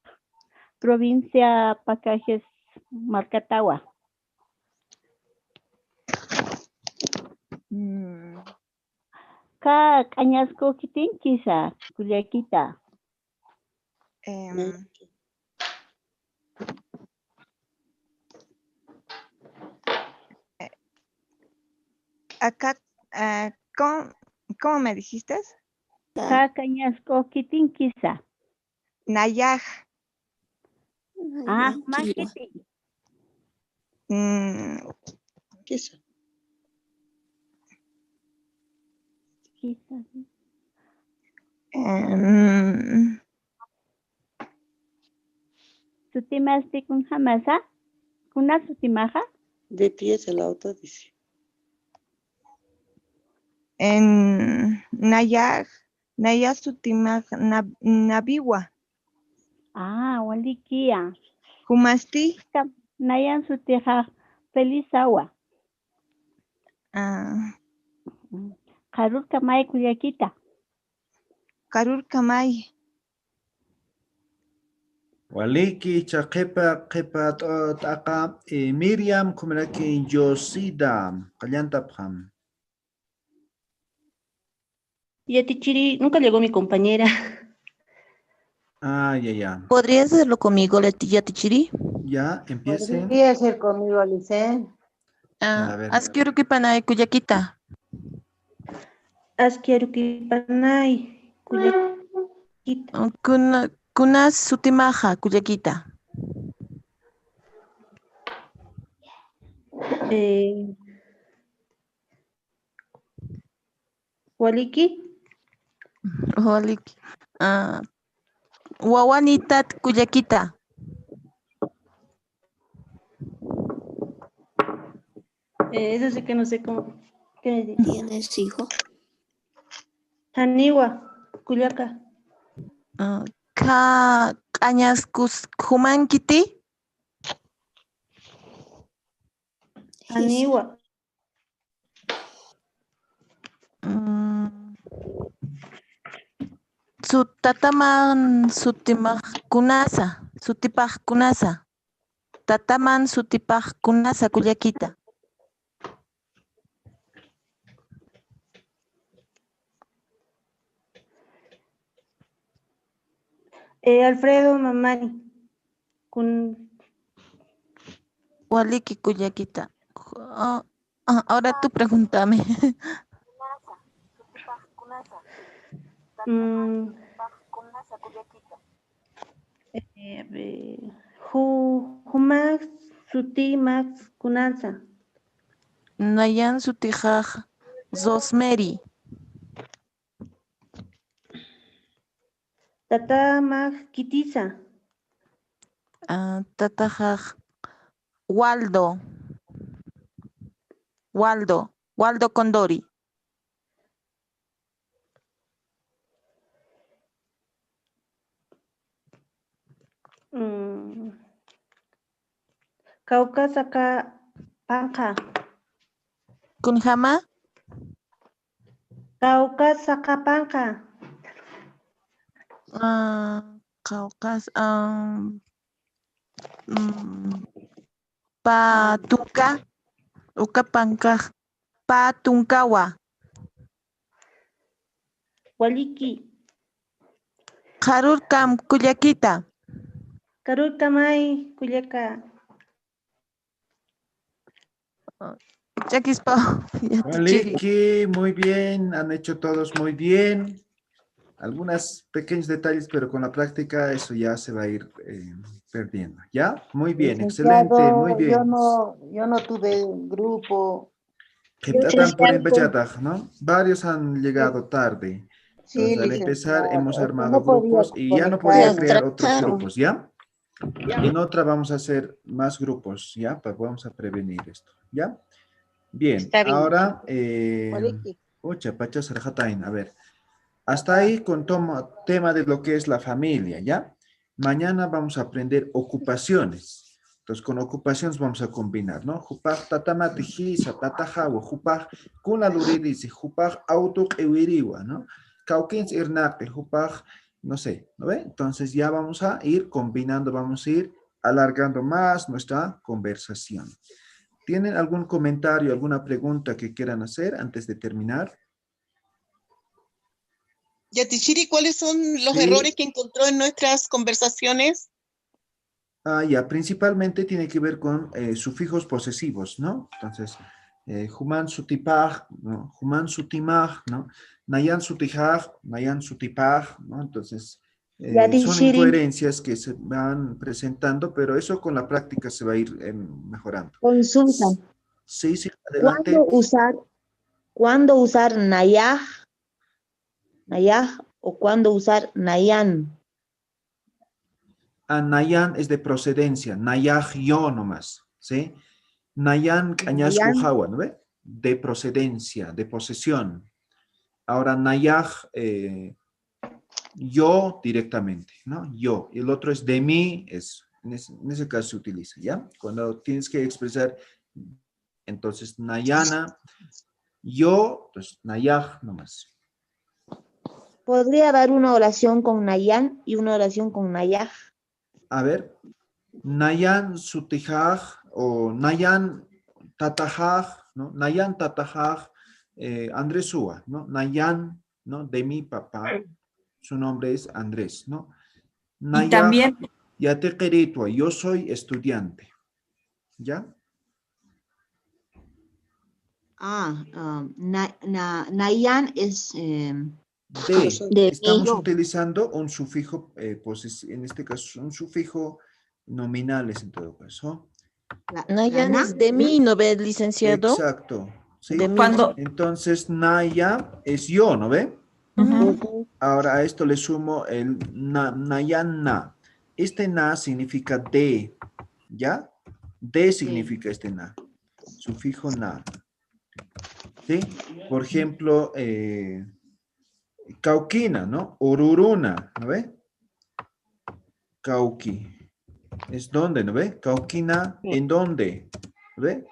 [SPEAKER 15] provincia Pacajes, Marcatawa. Ka Cañasco Quitinquisa, Culiaquita.
[SPEAKER 3] Acá, ¿cómo me dijiste?
[SPEAKER 15] Ka Cañasco Quitinquisa.
[SPEAKER 3] Nayaj.
[SPEAKER 15] Ah, Maquiti.
[SPEAKER 3] ¿Qué es?
[SPEAKER 15] ¿Sutimasti con jamasa? ¿Kuna sutimaja?
[SPEAKER 1] De pies el auto, dice.
[SPEAKER 3] En Nayaj sutimaj nabiwa.
[SPEAKER 15] Ah, walikia.
[SPEAKER 3] Humasti.
[SPEAKER 15] Nayan sutija felizawa. Karur kamay Culiaquita.
[SPEAKER 3] Karur kamay.
[SPEAKER 2] Waliki chaqipa qipa taqa Miriam kumraki Yosida qallantapqam.
[SPEAKER 16] Yatichiri, nunca llegó mi compañera.
[SPEAKER 2] Ah, ya.
[SPEAKER 19] ¿Podría hacerlo conmigo, Yatichiri?
[SPEAKER 2] Ya, empiecen.
[SPEAKER 8] Podría hacer conmigo, Licen.
[SPEAKER 2] A ver.
[SPEAKER 19] Askiruki panay Culiaquita.
[SPEAKER 16] Askiruki panay Culiaquita.
[SPEAKER 19] Kuna sutimaja Culiaquita.
[SPEAKER 16] Waliki.
[SPEAKER 19] Waliki. Wawanitat Culiaquita.
[SPEAKER 16] Eso sí que no sé cómo. ¿Qué
[SPEAKER 19] ¿Tienes hijo?
[SPEAKER 16] Haniwa, Culiaca.
[SPEAKER 19] Ka Cañascus Humankiti.
[SPEAKER 16] Haniwa.
[SPEAKER 19] Su tataman sutimaj kunasa. Tataman sutipaj kunasa Culiaquita.
[SPEAKER 16] Alfredo Mamani.
[SPEAKER 19] Waliki Culiaquita. Ahora tú pregúntame.
[SPEAKER 16] Humax suti max kunansa.
[SPEAKER 19] Nayan sutijaj Zosmeri.
[SPEAKER 16] Tata max kitisa.
[SPEAKER 19] Tatajaj Waldo Condori.
[SPEAKER 16] Caucasaka panca.
[SPEAKER 19] Kunjama.
[SPEAKER 16] Caucasaka panca.
[SPEAKER 19] Caucas. Patunca. Ucapanca. Patuncawa.
[SPEAKER 16] Waliki.
[SPEAKER 19] Karurkam Culiaquita.
[SPEAKER 16] Karurkamay Culiaca.
[SPEAKER 2] Waliki, muy bien, han hecho todos muy bien. Algunos pequeños detalles, pero con la práctica eso ya se va a ir perdiendo. ¿Ya? Muy bien, excelente, muy bien.
[SPEAKER 8] Yo no tuve grupo.
[SPEAKER 2] ¿No? Varios han llegado tarde. Entonces, al empezar hemos armado grupos y ya no podía crear otros grupos, ¿ya? En otra vamos a hacer más grupos, ¿ya? Vamos a prevenir esto, ¿ya? Bien, ahora, a ver, hasta ahí con tema de lo que es la familia, ¿ya? Mañana vamos a aprender ocupaciones. Entonces, con ocupaciones vamos a combinar, ¿no? Jupaj tatamati hisa, tatajawa, jupaj con la luridice, jupaj auto ewiriwa, ¿no? Cauquins irnate, jupaj, no sé, ¿no ve? Entonces ya vamos a ir combinando, vamos a ir alargando más nuestra conversación. ¿Tienen algún comentario, alguna pregunta que quieran hacer antes de terminar?
[SPEAKER 1] Yatichiri, ¿cuáles son los
[SPEAKER 2] Sí.
[SPEAKER 1] errores que encontró en nuestras conversaciones?
[SPEAKER 2] Ya, principalmente tiene que ver con sufijos posesivos, ¿no? Entonces, human sutipaj, ¿no? Human sutimaj, ¿no? Nayan sutijaj, nayan sutipaj, ¿no? Entonces, son incoherencias que se van presentando, pero eso con la práctica se va a ir mejorando.
[SPEAKER 7] Consulta.
[SPEAKER 2] Sí, sí, adelante.
[SPEAKER 7] ¿Cuándo usar nayaj o cuándo usar nayan?
[SPEAKER 2] Nayan es de procedencia, nayaj yo nomás, ¿sí? Nayan cañasco jawa, ¿no ve? De procedencia, de posesión. Ahora nayaj, yo directamente, ¿no? Yo. El otro es de mí, es, en ese caso se utiliza, ¿ya? Cuando tienes que expresar, entonces nayana, yo, pues nayaj nomás.
[SPEAKER 7] ¿Podría dar una oración con nayan y una oración con nayaj?
[SPEAKER 2] A ver, nayan sutijaj o nayan tatajaj, ¿no? Nayan tatajaj, Andrés Súa, ¿no? Nayan, ¿no? De mi papá, su nombre es Andrés, ¿no? Nayaj,
[SPEAKER 18] Y también,
[SPEAKER 2] ya te queritua, yo soy estudiante, ¿ya?
[SPEAKER 7] Nayan es
[SPEAKER 2] Estamos utilizando un sufijo, en este caso un sufijo nominales en todo caso.
[SPEAKER 19] Nayan es de mí, ¿no ve, licenciado?
[SPEAKER 2] Exacto. ¿Sí?
[SPEAKER 19] De mí.
[SPEAKER 2] Entonces, Naya es yo, ¿no ve? Ahora a esto le sumo el nayan na. Este na significa de, ¿ya? De significa este na. Sufijo na. ¿Sí? Por ejemplo, Cauquina, ¿no? Oruruna, ¿no ve? Cauqui. Es donde, ¿no ve? Cauquina, ¿en dónde? ¿No ve?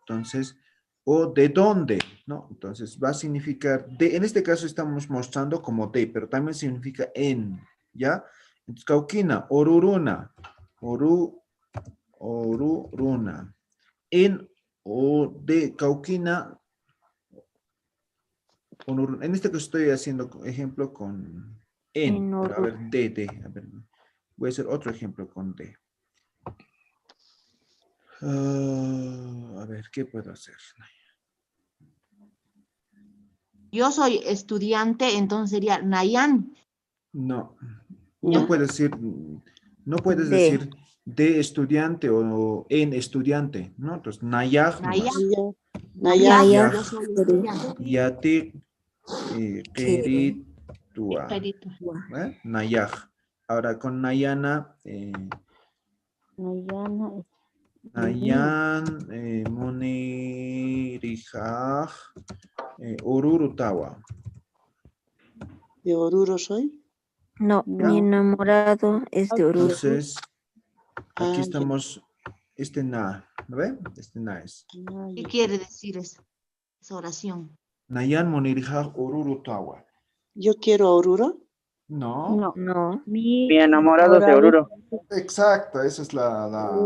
[SPEAKER 2] Entonces, o de dónde, ¿no? Entonces va a significar, de, en este caso estamos mostrando como de, pero también significa en, ¿ya? Entonces, Cauquina, Oruruna, Oruruna. En o de Cauquina, en este caso estoy haciendo ejemplo con en, pero a ver, a ver, voy a hacer otro ejemplo con de. A ver, ¿qué puedo hacer?
[SPEAKER 7] Yo soy estudiante, entonces sería nayan.
[SPEAKER 2] No, no puedes decir de estudiante o en estudiante, ¿no? Entonces, nayaj nomás.
[SPEAKER 7] Nayaj. Yo soy estudiante.
[SPEAKER 2] Yati queritua. Nayaj. Ahora con Nayana. Nayan Munirijaj Oruro Tawa.
[SPEAKER 8] ¿De Oruro soy?
[SPEAKER 7] No, mi enamorado es de Oruro.
[SPEAKER 2] Entonces, aquí estamos, este na, ¿no ve? Este na es.
[SPEAKER 7] ¿Qué quiere decir esa oración?
[SPEAKER 2] Nayan Munirijaj Oruro Tawa.
[SPEAKER 8] ¿Yo quiero a Oruro?
[SPEAKER 2] No.
[SPEAKER 7] No.
[SPEAKER 21] Mi enamorado es de Oruro.
[SPEAKER 2] Exacto, esa es la...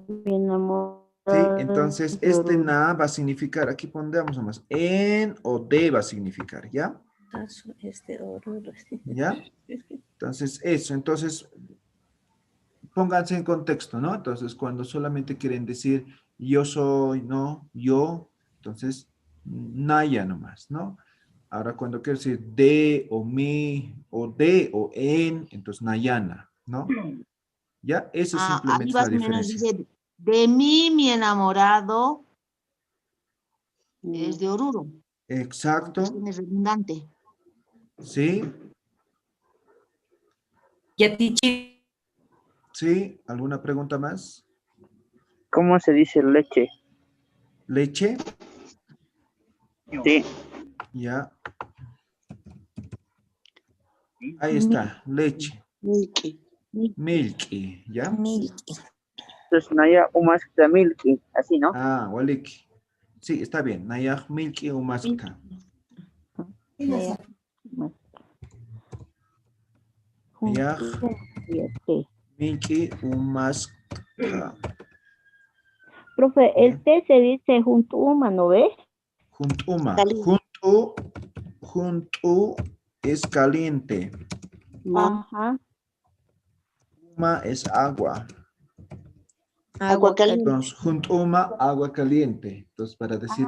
[SPEAKER 7] Mi enamorado.
[SPEAKER 2] Sí, entonces este na va a significar, aquí pondremos nomás, en o de va a significar, ¿ya? ¿Ya? Entonces eso, entonces pónganse en contexto, ¿no? Entonces cuando solamente quieren decir yo soy, no, yo, entonces naya nomás, ¿no? Ahora cuando quiero decir de o mi o de o en, entonces nayana, ¿no? ¿Ya? Eso simplemente es la diferencia.
[SPEAKER 7] Dice, de mí mi enamorado es de Oruro.
[SPEAKER 2] Exacto.
[SPEAKER 7] Es redundante.
[SPEAKER 2] Sí. Sí, ¿alguna pregunta más?
[SPEAKER 21] ¿Cómo se dice leche?
[SPEAKER 2] ¿Leche?
[SPEAKER 21] Sí.
[SPEAKER 2] Ya. Ahí está, leche.
[SPEAKER 8] Milky.
[SPEAKER 2] Milky, ¿ya?
[SPEAKER 19] Milky.
[SPEAKER 21] Entonces, Naya umaskta milki, así, ¿no?
[SPEAKER 2] Ah, waliki. Sí, está bien. Nayaj milki umaskta. Nayaj milki umaskta.
[SPEAKER 15] Profe, el té se dice juntuma, ¿no ves?
[SPEAKER 2] Juntuma. Juntu es caliente.
[SPEAKER 15] Ajá.
[SPEAKER 2] Uma es agua.
[SPEAKER 13] Agua caliente.
[SPEAKER 2] Entonces, juntuma, agua caliente. Entonces, para decir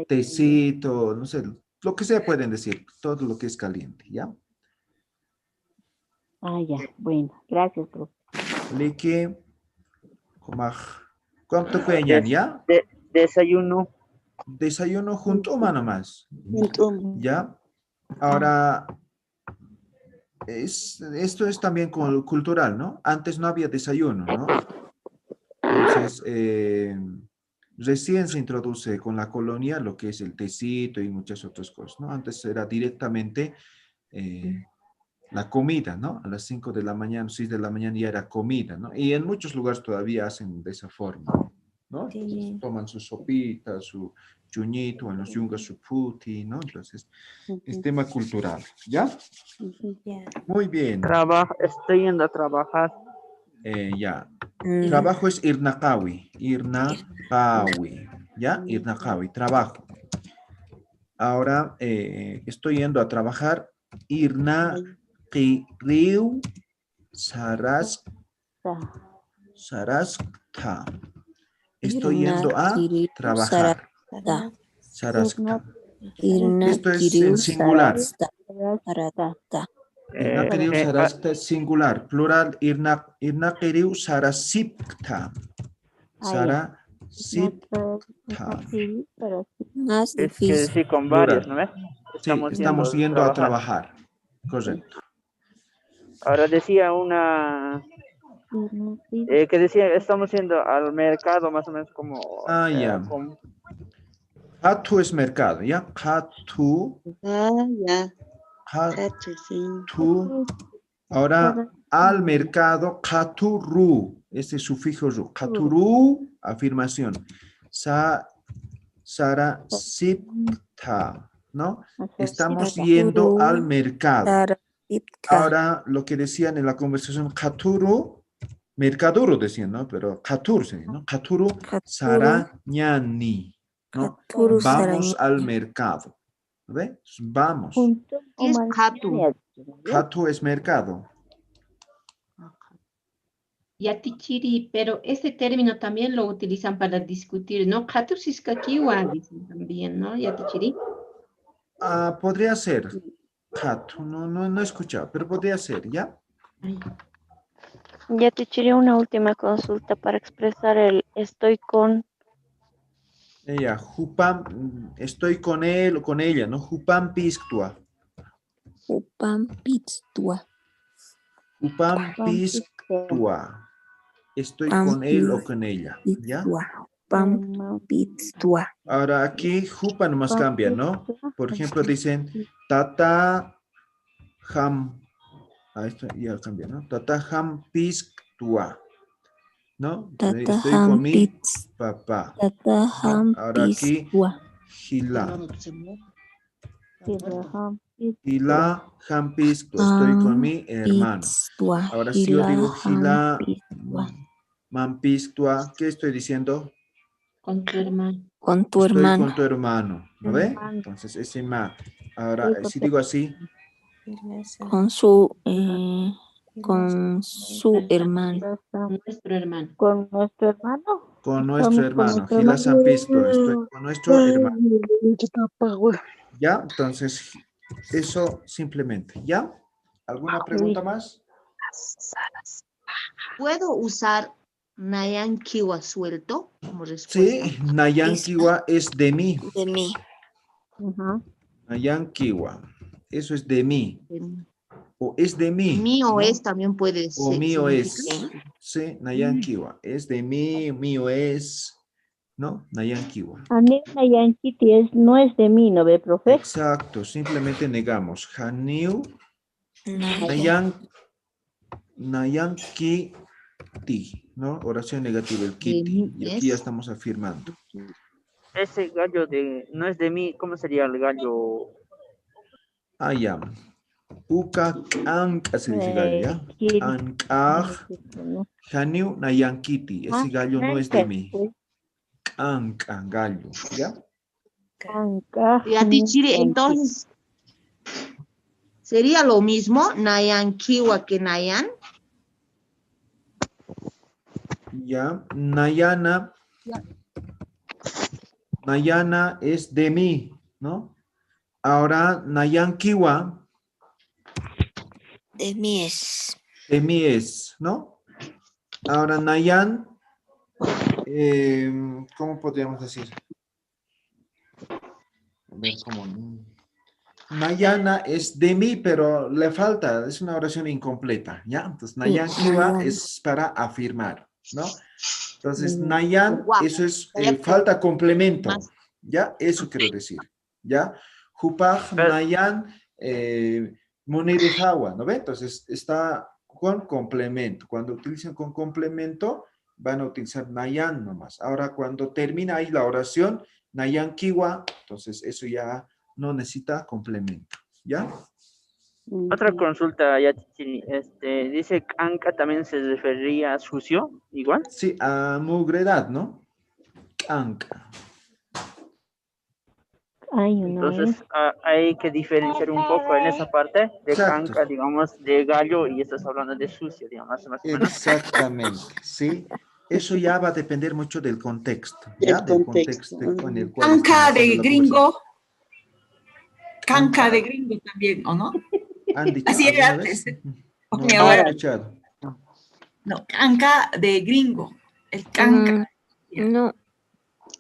[SPEAKER 2] tecito, no sé, lo que sea pueden decir, todo lo que es caliente, ¿ya?
[SPEAKER 15] Ah, ya, bueno, gracias, profe.
[SPEAKER 2] Liki, ¿cuánto peñan, ya?
[SPEAKER 21] Desayuno.
[SPEAKER 2] Desayuno juntuma nomás. ¿Ya? Ahora, esto es también cultural, ¿no? Antes no había desayuno, ¿no? Entonces, recién se introduce con la colonia lo que es el tecito y muchas otras cosas, ¿no? Antes era directamente la comida, ¿no? A las 5 de la mañana, 6 de la mañana ya era comida, ¿no? Y en muchos lugares todavía hacen de esa forma, ¿no? Entonces, toman su sopita, su chuñito, en los yungas su puti, ¿no? Entonces, es tema cultural, ¿ya? Muy bien.
[SPEAKER 21] Estoy yendo a trabajar.
[SPEAKER 2] Ya. Trabajo es irnaqawi. Irnaqawi. ¿Ya? Irnaqawi. Trabajo. Ahora estoy yendo a trabajar. Irnaqiriu saraskta. Estoy yendo a trabajar. Saraskta. Esto es en singular. Irnaqiriu saraskta es singular. Plural, irnaqiriu sarasipta. Sarasipta.
[SPEAKER 21] Es que sí, con varios, ¿no ves?
[SPEAKER 2] Sí, estamos yendo a trabajar. Correcto.
[SPEAKER 21] Ahora decía una... que decía, estamos yendo al mercado, más o menos como...
[SPEAKER 2] ya. Hatu es mercado, ¿ya? Hatu.
[SPEAKER 13] Ya.
[SPEAKER 2] Hatu. Ahora, al mercado, katuru. Ese sufijo ru. Katuru, afirmación. Sarasipta, ¿no? Estamos yendo al mercado. Ahora, lo que decían en la conversación, katuru, mercaduro decían, ¿no? Pero katur, ¿no? Katuru sarañani, ¿no? Vamos al mercado. ¿Ve? Vamos.
[SPEAKER 7] ¿Qué es Katu?
[SPEAKER 2] Katu es mercado.
[SPEAKER 16] Yatichiri, pero ese término también lo utilizan para discutir, ¿no? Katu siskakiwa dicen también, ¿no? Yatichiri.
[SPEAKER 2] Podría ser. Katu, no he escuchado, pero podría ser, ¿ya?
[SPEAKER 15] Yatichiri, una última consulta para expresar el estoy con...
[SPEAKER 2] Ella, Jupam, estoy con él o con ella, ¿no? Jupam pistua.
[SPEAKER 9] Jupam pistua.
[SPEAKER 2] Jupam pistua. Estoy con él o con ella, ¿ya?
[SPEAKER 9] Jupam pistua.
[SPEAKER 2] Ahora aquí, Jupa nomás cambia, ¿no? Por ejemplo, dicen, Tata ham. Esto ya cambia, ¿no? Tata ham pistua. ¿No? Estoy con mi papá. Ahora aquí, Gila. Gila hampistua. Estoy con mi hermano. Ahora si yo digo Gila mampistua, ¿qué estoy diciendo?
[SPEAKER 16] Con tu hermano.
[SPEAKER 9] Con tu
[SPEAKER 2] Estoy
[SPEAKER 9] hermano.
[SPEAKER 2] con tu hermano. ¿No ve? Entonces ese ma. Ahora, si digo así.
[SPEAKER 9] Con su hermano.
[SPEAKER 16] Nuestro hermano.
[SPEAKER 15] ¿Con nuestro hermano?
[SPEAKER 2] Con nuestro hermano. Gila Sampisto. Estoy con nuestro hermano. ¿Ya? Entonces, eso simplemente. ¿Ya? ¿Alguna pregunta más?
[SPEAKER 7] ¿Puedo usar Nayan Kiwa suelto como respuesta?
[SPEAKER 2] Sí, Nayan Kiwa es de mí.
[SPEAKER 9] De mí.
[SPEAKER 2] Nayan Kiwa. Eso es de mí. O es de mí.
[SPEAKER 7] Mío,
[SPEAKER 2] ¿no?
[SPEAKER 7] es también puede ser.
[SPEAKER 2] O mío es. Sí, Nayan Kiwa. Es de mí, mío es. ¿No? Nayan Kiwa.
[SPEAKER 15] Nayan Kiti no es de mí, ¿no ve, profe?
[SPEAKER 2] Exacto, simplemente negamos. Haniu Nayan Kiti. ¿no? Oración negativa, el kiti. Y aquí ya estamos afirmando.
[SPEAKER 21] Ese gallo no es de mí, ¿cómo sería el gallo?
[SPEAKER 2] Ah, ya. Uka anka se dice gallo, ¿ya? Ankaj, janiu nayankiti. Ese gallo no es de mí. Anka, gallo, ¿ya?
[SPEAKER 7] Ya, Tichiri, entonces, ¿sería lo mismo Nayan Kiwa que Nayan?
[SPEAKER 2] Ya, Nayana. Nayana es de mí, ¿no? Ahora, Nayan Kiwa.
[SPEAKER 9] De mí es.
[SPEAKER 2] De mí es, ¿no? Ahora, Nayan, ¿cómo podríamos decir? A ver, ¿cómo? Nayana es de mí, pero le falta, es una oración incompleta, ¿ya? Entonces, Nayan Kiwa es para afirmar, ¿no? Entonces, Nayan, eso es, falta complemento, ¿ya? Eso quiero decir, ¿ya? Jupaj, Nayan, Monirijawa, ¿no ve? Entonces, está con complemento. Cuando utilizan con complemento, van a utilizar Nayan nomás. Ahora, cuando termina ahí la oración, Nayan Kiwa, entonces eso ya no necesita complemento, ¿ya?
[SPEAKER 21] Otra consulta, ya, dice Anka también se refería a sucio, igual.
[SPEAKER 2] Sí, a mugredad, ¿no? Anka.
[SPEAKER 21] Entonces hay que diferenciar un poco en esa parte de Anka, digamos, de gallo, y estás hablando de sucio, digamos, más o menos.
[SPEAKER 2] Exactamente, sí. Eso ya va a depender mucho del contexto, ¿ya? Del contexto en el cual...
[SPEAKER 18] Canca de gringo. Canca de gringo también, ¿o no?
[SPEAKER 2] ¿Han dicho
[SPEAKER 18] así era antes. No he
[SPEAKER 2] escuchado.
[SPEAKER 18] No, canca de gringo. El canca.
[SPEAKER 9] No.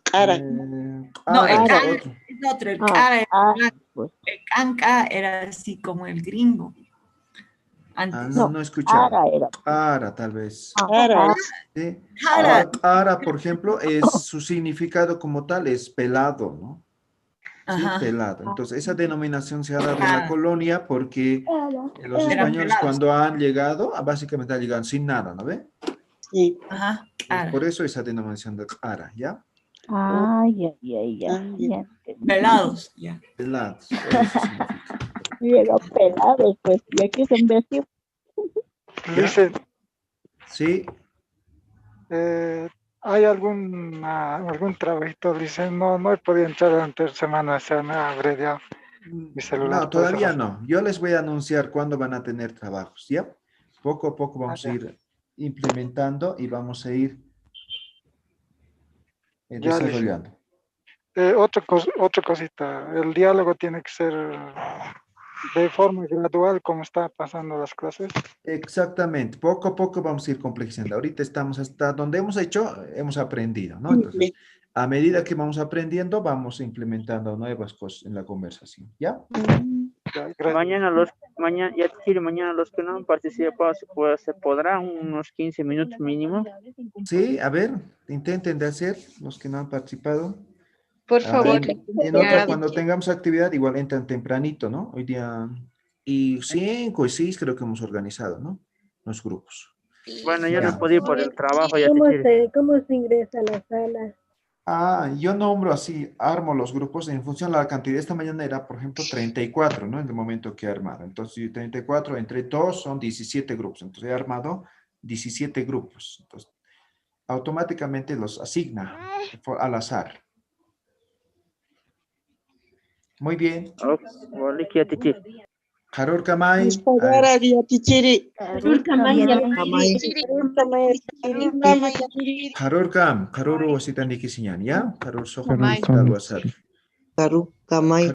[SPEAKER 8] Cara.
[SPEAKER 18] No, el canca es otro. El cara el canca era así como el gringo. Antes.
[SPEAKER 2] No he escuchado. Cara, tal vez. ¿Sí? Cara, por ejemplo, su significado como tal es pelado, ¿no? Sí, pelado. Entonces, esa denominación se ha dado en la colonia porque los españoles cuando han llegado, básicamente han llegado sin nada, ¿no ve?
[SPEAKER 8] Sí.
[SPEAKER 2] Por eso esa denominación de cara, ¿ya?
[SPEAKER 15] Ya.
[SPEAKER 18] Pelados, ya.
[SPEAKER 2] Pelados.
[SPEAKER 15] Llega pelados, pues, y aquí se imbécil.
[SPEAKER 10] Dice,
[SPEAKER 2] sí.
[SPEAKER 10] ¿Hay algún trabajito? Dice, no he podido entrar durante semana, se me ha abreviado mi celular.
[SPEAKER 2] No, todavía no. Yo les voy a anunciar cuándo van a tener trabajos, ¿ya? Poco a poco vamos a ir implementando y vamos a ir desarrollando.
[SPEAKER 10] Otra cosita, el diálogo tiene que ser de forma gradual, como está pasando las clases.
[SPEAKER 2] Exactamente, poco a poco vamos a ir complejizando. Ahorita estamos hasta donde hemos aprendido, ¿no? Entonces, a medida que vamos aprendiendo, vamos implementando nuevas cosas en la conversación, ¿ya?
[SPEAKER 21] Mañana los que no han participado se podrán unos 15 minutos mínimo.
[SPEAKER 2] Sí, a ver, intenten de hacer los que no han participado.
[SPEAKER 5] Por favor.
[SPEAKER 2] En otra, cuando tengamos actividad, igual entran tempranito, ¿no? Hoy día, y 5 y 6 creo que hemos organizado, ¿no? Los grupos.
[SPEAKER 21] Bueno, yo no he podido por el trabajo.
[SPEAKER 11] ¿Cómo se ingresa a la sala?
[SPEAKER 2] Yo nombro así, armo los grupos en función de la cantidad. Esta mañana era, por ejemplo, 34, ¿no? En el momento que he armado. Entonces, 34 entre 2 son 17 grupos. Entonces, he armado 17 grupos. Entonces, automáticamente los asigna al azar. Muy bien. Harur Kamay. Harur Kam. Harur Wasitan Dikisinyan, ¿ya? Harur Soham. Harur Kamay.